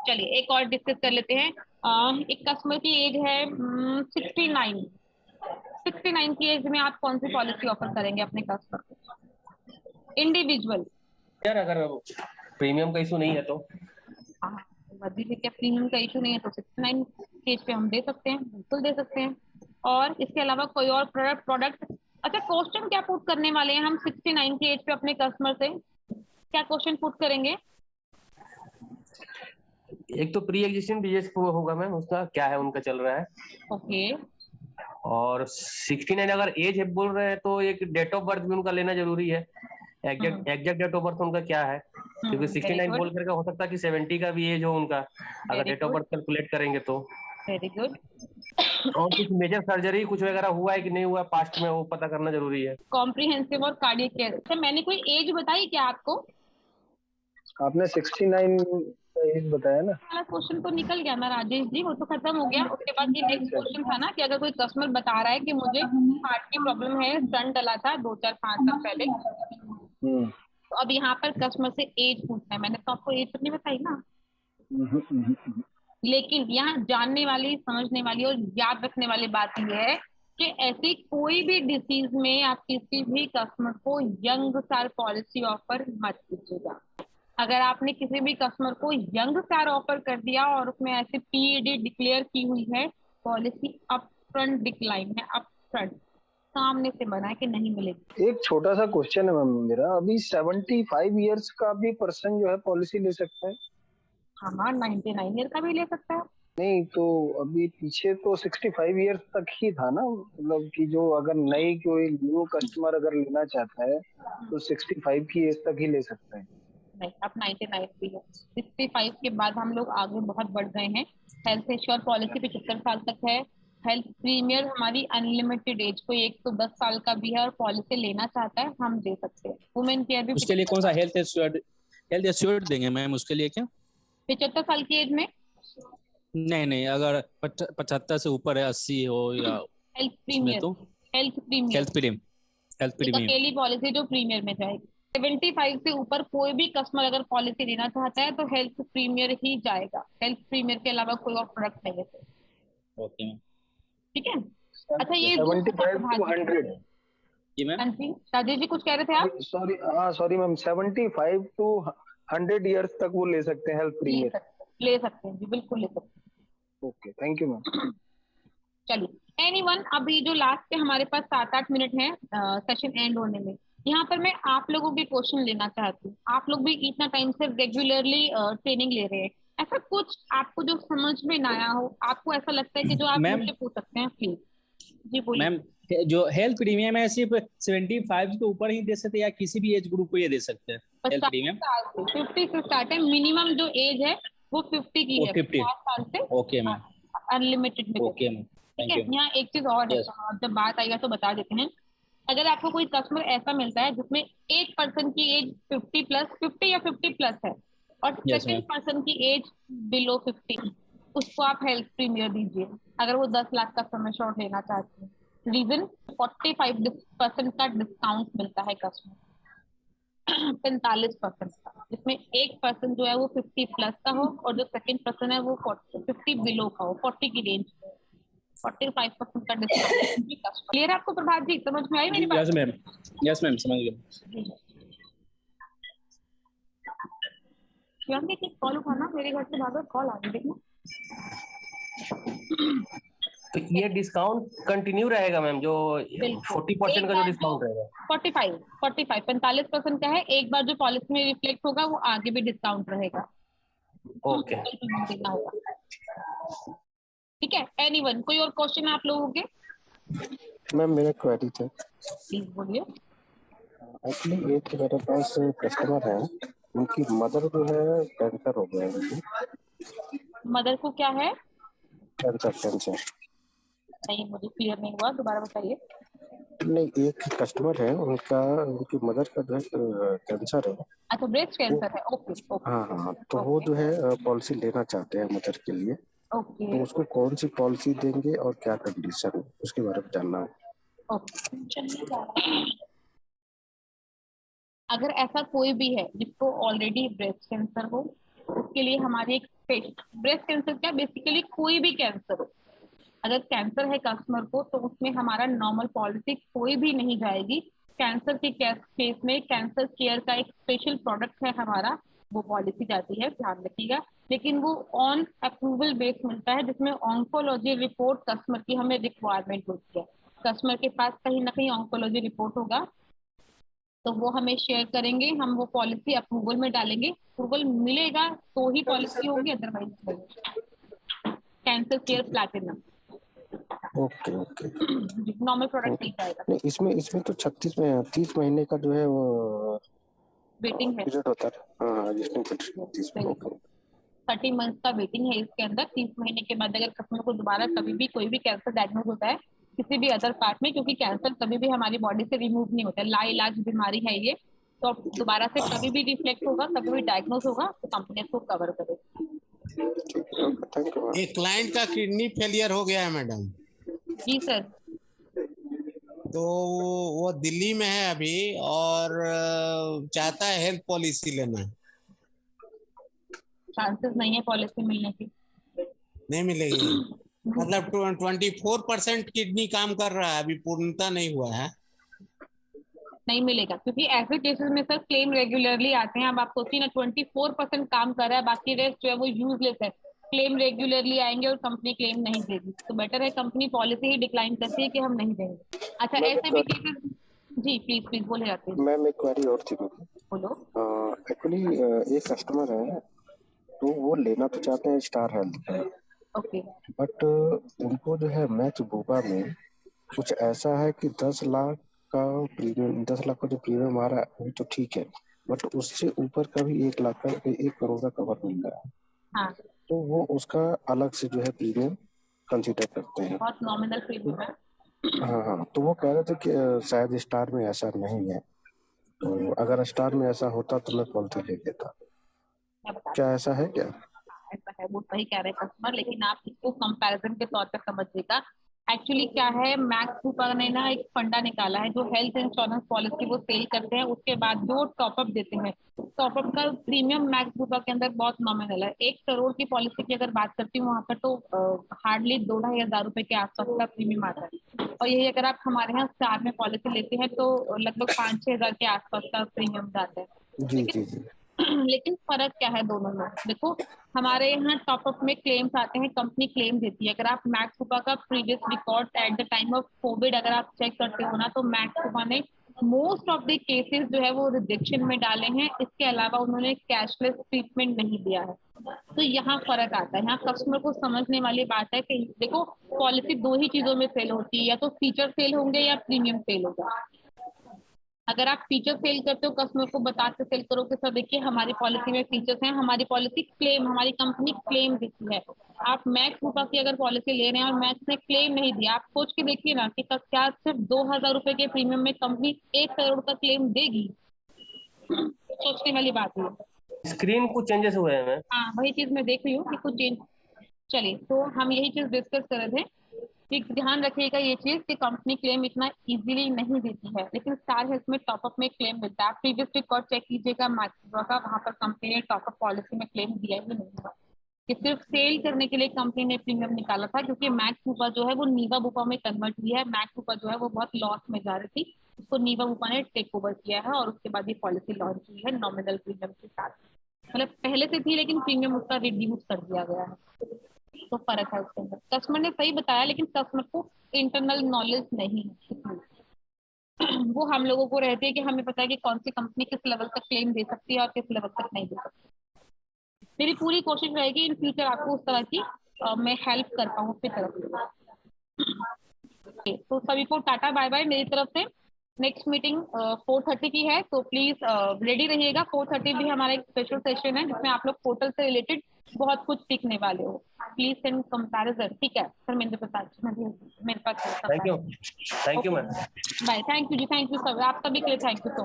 चलिए एक और डिस्कस कर लेते हैं। एक कस्टमर की एज है 69, 69 की एज में आप कौन सी पॉलिसी ऑफर करेंगे अपने कस्टमर को? इंडिविजुअल यार अगर प्रीमियम का इशू नहीं है तो मर्जी से, क्या प्रीमियम का इशू नहीं है तो 69 एज पे हम दे सकते हैं, बिल्कुल दे सकते हैं। और इसके अलावा कोई और प्रोडक्ट? अच्छा, क्वेश्चन क्या पुट करने वाले हैं हम 69 की एज पे अपने कस्टमर से, क्या क्वेश्चन पुट करेंगे? एक तो प्री एग्जिस्टिंग बिजनेस होगा मैम, उसका क्या है उनका चल रहा है। ओके, और 69 अगर एज है बोल रहे हैं तो एक डेट ऑफ बर्थ भी उनका लेना जरूरी है। एग्जैक्ट डेट ऑफ बर्थ उनका क्या है, क्योंकि 69 बोल करके हो सकता है कि 70 का भी एज हो उनका, अगर डेट ऑफ बर्थ कैलकुलेट करेंगे तो। Very good. और कुछ मेजर सर्जरी कुछ वगैरह हुआ है कि नहीं हुआ पास्ट में, वो पता करना जरूरी है। कॉम्प्रिहेंसिव और कार्डियक केयर। अच्छा, मैंने कोई एज बताई क्या आपको? आपने 69 एज बताया ना। वाला क्वेश्चन तो निकल गया ना राजेश जी, वो तो खत्म हो गया। उसके बाद ये नेक्स्ट क्वेश्चन था ना कि अगर कोई कस्टमर बता रहा है कि मुझे हार्ट की प्रॉब्लम है, स्टंट डला था 2-4-5 साल पहले, तो अब यहाँ पर कस्टमर से एज पूछना है। मैंने तो आपको एज नहीं बताई ना, लेकिन यहाँ जानने वाली, समझने वाली और याद रखने वाली बात यह है कि ऐसी कोई भी डिसीज में आप किसी भी कस्टमर को यंग स्टार पॉलिसी ऑफर मत कीजिएगा। अगर आपने किसी भी कस्टमर को यंग स्टार ऑफर कर दिया और उसमें ऐसे पीईडी डिक्लेयर की हुई है, पॉलिसी अप फ्रंट डिक्लाइन है, अप फ्रंट सामने से बना है कि नहीं मिलेगी। एक छोटा सा क्वेश्चन है मैम मेरा, अभी 75 इयर्स का भी पर्सन जो है पॉलिसी ले सकता है? हाँ, 99 ईयर का भी ले सकता है। नहीं तो अभी पीछे तो 65 इयर्स तक ही था ना, मतलब कि जो अगर नई कोई न्यू कस्टमर अगर लेना चाहता है तो 65 की एज तक ही ले सकता है। नहीं, अब 99 भी है, 65 के बाद हम लोग आगे बहुत बढ़ गए हैं। हेल्थ इंश्योर पॉलिसी 75 साल तक है। हेल्थ प्रीमियर हमारी अनलिमिटेड एज, कोई 110 साल का भी है और पॉलिसी लेना चाहता है हम दे सकते हैं। वुमेन केयर भी उसके लिए कौन सा हेल्थ एश्योर्ड देंगे मैम उसके लिए? क्या 75 साल की एज में? नहीं, अगर 75 से ऊपर है, 80 हो या हेल्थ उसमें प्रीमियर, तो health premier, health premium health एक प्रीमियम। अकेली पॉलिसी जो प्रीमियर में जाएगी। 75 से ऊपर कोई भी कस्टमर अगर पॉलिसी लेना चाहता है तो हेल्थ प्रीमियर ही जाएगा, हेल्थ प्रीमियर के अलावा कोई और प्रोडक्ट नहीं है सर। Okay ma'am. ठीक है। अच्छा ये जो 75 to 100। Ji ma'am. हाँ जी राजेश जी कुछ कह रहे थे आप? सॉरी, हाँ सॉरी मैम, 75 to 100 ईयर्स तक वो ले सकते हैं हेल्थ प्रीमियर। ले सकते हैं जी, बिल्कुल ले सकते हैं। Okay, thank you ma'am. चलिए एनीवन, अभी जो लास्ट के हमारे पास 7-8 मिनट है सेशन एंड होने में, यहाँ पर मैं आप लोगों के क्वेश्चन लेना चाहती हूँ। आप लोग भी इतना टाइम से रेगुलरली ट्रेनिंग ले रहे हैं, ऐसा कुछ आपको जो समझ में ना आया हो, आपको ऐसा लगता है कि जो आप मैम मुझसे पूछ सकते हैं प्लीज। जी बोलिए। मैम जो हेल्थ प्रीमियम है सिर्फ 75 के ऊपर ही दे सकते हैं या किसी भी एज ग्रुप को ये दे सकते हैं हेल्थ प्रीमियम? 50 से स्टार्ट है, मिनिमम जो एज है वो 50 की वो है, 50। 50 साल से ओके मैम। अनलिमिटेड में ओके मैम, ठीक थैंक है। यू। यहाँ एक चीज और है, यस। जब बात आएगा तो बता देते हैं। अगर आपको कोई कस्टमर ऐसा मिलता है जिसमें एक पर्सन की एज 50 या 50+ है और यस सेकंड मैम। पर्सन की एज बिलो 50, उसको आप हेल्थ प्रीमियर दीजिए अगर वो 10 लाख का समय शॉर्ट लेना चाहते हैं। रीजन 45% का डिस्काउंट मिलता है कस्टमर 45% का, जिसमें एक पर्सन जो है वो 50+ का हो और जो सेकंड पर्सन है वो 50 बिलो का हो, 40 की रेंज में, 45% का डिस्काउंट। क्लियर है आपको प्रभात जी, समझ में आई मेरी बात? Yes ma'am. यस मैम, समझ गया। प्रियंका की कॉल उठाना, मेरे घर से बार कॉल आ गई देखना। तो ये डिस्काउंट कंटिन्यू रहेगा मैम, जो 40% का जो डिस्काउंट रहेगा? 45% का है। एक बार जो पॉलिसी में रिफ्लेक्ट होगा वो आगे भी डिस्काउंट रहेगा। ओके। देना होगा। ठीक है। एनीवन, कोई और क्वेश्चन आप लोगों के? मैम मेरा क्वेरी था, प्लीज बोलिए। एक्चुअली एक मेरे पास कस्टमर है, उनकी मदर जो है कैंसर हो गया है उनको। मदर को क्या है? कैंसर। नहीं मुझे क्लियर नहीं हुआ, दोबारा बताइए। नहीं, एक कस्टमर है उनका, उनकी मदर का जो है कैंसर है। अच्छा ब्रेस्ट कैंसर है, ओके ओके हाँ हाँ, तो वो जो है पॉलिसी लेना चाहते हैं मदर के लिए, ओके तो उसको कौन सी पॉलिसी देंगे और क्या कंडीशन है उसके बारे में जानना है। ओके। अगर ऐसा कोई भी है जिसको ऑलरेडी ब्रेस्ट कैंसर हो, उसके लिए हमारी एक ब्रेस्ट कैंसर क्या, बेसिकली कोई भी कैंसर हो, अगर कैंसर है कस्टमर को तो उसमें हमारा नॉर्मल पॉलिसी कोई भी नहीं जाएगी। कैंसर के केस में कैंसर केयर का एक स्पेशल प्रोडक्ट है हमारा, वो पॉलिसी जाती है, ध्यान रखिएगा। लेकिन वो ऑन अप्रूवल बेस मिलता है, जिसमें ऑन्कोलॉजी रिपोर्ट कस्टमर की हमें रिक्वायरमेंट होती है। कस्टमर के पास कहीं ना कहीं ऑन्कोलॉजी रिपोर्ट होगा तो वो हमें शेयर करेंगे, हम वो पॉलिसी अप्रूवल में डालेंगे। अप्रूवल मिलेगा तो ही पॉलिसी होगी, अदरवाइज नहीं। Cancer care platinum okay okay, normal product नहीं जाएगा। नहीं इसमें तो 30 महीने का जो है वो वेटिंग है, पीरियड होता है। हाँ, जिसमें 30 में। ओके। 30 मंथ का वेटिंग है इसके अंदर। 30 महीने के बाद अगर कस्टमर को दोबारा कभी भी कोई भी कैंसर डायग्नोज होता है किसी भी अदर पार्ट में, क्योंकि कैंसर कभी भी हमारी बॉडी से रिमूव नहीं होता है, लाइलाज बीमारी है ये, तो अब दोबारा से कभी भी रिफ्लेक्ट होगा, कभी भी डायग्नोज होगा तो कंपनी इसको कवर करेगी। Thank you. एक क्लाइंट का किडनी फेलियर हो गया है मैडम, जी सर। तो वो दिल्ली में है अभी और चाहता है हेल्थ पॉलिसी लेना। चांसेस नहीं है पॉलिसी मिलने की। नहीं मिलेगी? मतलब 24% किडनी काम कर रहा है, अभी पूर्णता नहीं हुआ है। नहीं मिलेगा, क्योंकि ऐसे केसेस में सर क्लेम रेगुलरली आते हैं। अब आप सोचिए ना, 24% काम कर रहा है, बाकी रेस्ट जो है वो यूजलेस है। क्लेम रेगुलरली आएंगे और कंपनी क्लेम नहीं देगी, तो बेटर है कंपनी पॉलिसी ही डिक्लाइन करती है कि हम नहीं देंगे। अच्छा ऐसे भी केसेस। जी प्लीज प्लीज बोले जाते हैं। मैम एक क्वेरी और थी। बोलो। एक्चुअली एक कस्टमर है, तो वो लेना तो चाहते हैं स्टार हेल्थ का, ओके बट उनको जो है मैच बुबा में कुछ ऐसा है कि 10 लाख का प्रीमियम, 10 लाख का जो प्रीमियम आ रहा है वो तो ठीक है, बट उससे ऊपर का भी 1 लाख का, 1 करोड़ का कवर मिल रहा है। हाँ, तो वो उसका अलग से जो है प्रीमियम कंसिडर करते हैं। बहुत नॉमिनल प्रीमियम है। हाँ हाँ, तो वो कह रहे थे कि शायद स्टार में ऐसा नहीं है, तो अगर स्टार में ऐसा होता तो मैं पॉलिसी ले लेता। क्या ऐसा है क्या? ऐसा है, वो सही कह रहे हैं कस्टमर, लेकिन आप इसको कंपैरिजन के तौर पे समझिएगा। एक्चुअली क्या है, मैक्स बुपा ने ना एक फंडा निकाला है, जो हेल्थ इंश्योरेंस पॉलिसी वो सेल करते हैं, उसके बाद जो टॉपअप देते हैं, टॉपअप का प्रीमियम मैक्स बुपा के अंदर बहुत नॉमिनल है। 1 करोड़ की पॉलिसी की अगर बात करती हूँ, वहाँ पर तो हार्डली 2-2.5 हज़ार रुपए के आसपास का प्रीमियम आता है। और यही अगर आप हमारे यहाँ स्टार में पॉलिसी लेते हैं तो लगभग 5-6 हज़ार के आसपास का प्रीमियम जाता है। जी जी जी। लेकिन फर्क क्या है दोनों में, देखो हमारे यहाँ टॉपअप में क्लेम्स आते हैं, कंपनी क्लेम देती है। अगर आप मैक्स बुपा का previous record at the time of Covid अगर आप चेक करते हो ना, तो मैक्स बुपा ने मोस्ट ऑफ द केसेस जो है वो रिजेक्शन में डाले हैं। इसके अलावा उन्होंने कैशलेस ट्रीटमेंट नहीं दिया है। तो यहाँ फर्क आता है। यहाँ कस्टमर को समझने वाली बात है कि देखो, पॉलिसी दो ही चीजों में फेल होती है, या तो फीचर फेल होंगे या प्रीमियम फेल होगा। अगर आप फीचर सेल करते हो, कस्टमर को बताते सेल करो कि सर देखिए हमारी पॉलिसी में फीचर्स हैं, हमारी पॉलिसी क्लेम, हमारी कंपनी क्लेम देती है। आप मैक्स बुपा की अगर पॉलिसी ले रहे हैं और मैक्स ने क्लेम नहीं दिया, आप सोच के देखिए ना कि क्या सिर्फ 2,000 रुपए के प्रीमियम में कंपनी 1 करोड़ का क्लेम देगी? सोचने वाली बात है। स्क्रीन कुछ चेंजेस हुए हैं। हाँ, वही चीज मैं देख रही हूँ कि कुछ चेंज। चलिए, तो हम यही चीज डिस्कस कर रहे थे कि ध्यान रखिएगा ये चीज कि कंपनी क्लेम इतना इजीली नहीं देती है, लेकिन स्टार हेल्थ में टॉपअप में क्लेम मिलता है। आप प्रीवियस रिकॉर्ड चेक कीजिएगा मैक्स का, वहां पर कंपनी ने टॉपअप पॉलिसी में क्लेम दिया ही नहीं है। कि सिर्फ सेल करने के लिए कंपनी ने प्रीमियम निकाला था, क्योंकि मैक्स बुपा जो है वो नीवा बुपा में कन्वर्ट हुई है। मैक्स बुपा जो है वो बहुत लॉस में जा रही थी, उसको नीवा बुपा ने टेक ओवर किया है और उसके बाद ये पॉलिसी लॉन्च हुई है नॉमिनल प्रीमियम के साथ। मतलब पहले से थी, लेकिन प्रीमियम उसका रिड्यूस कर दिया गया है। तो फर्क है उसके अंदर। कस्टमर ने सही बताया, लेकिन कस्टमर को इंटरनल नॉलेज नहीं है। वो हम लोगों को रहती है कि हमें पता है कि कौन सी कंपनी किस लेवल तक क्लेम दे सकती है और किस लेवल तक नहीं दे सकती। मेरी पूरी कोशिश रहेगी इन फ्यूचर आपको उस तरह की मैं हेल्प कर पाऊँ अपनी तरफ से। तो सभी को टाटा बाय बाय मेरी तरफ से। नेक्स्ट मीटिंग 4:30 की है, तो प्लीज रेडी रहिएगा। 4:30 भी हमारा एक स्पेशल सेशन है, जिसमें आप लोग पोर्टल से रिलेटेड बहुत कुछ सीखने वाले हो। प्लीज सेंड कंपैरिजन, ठीक है सर? मेरे पास thank you ma'am. Bye. Thank you जी, थैंक यू सर, आप सभी के लिए थैंक यू सो मच।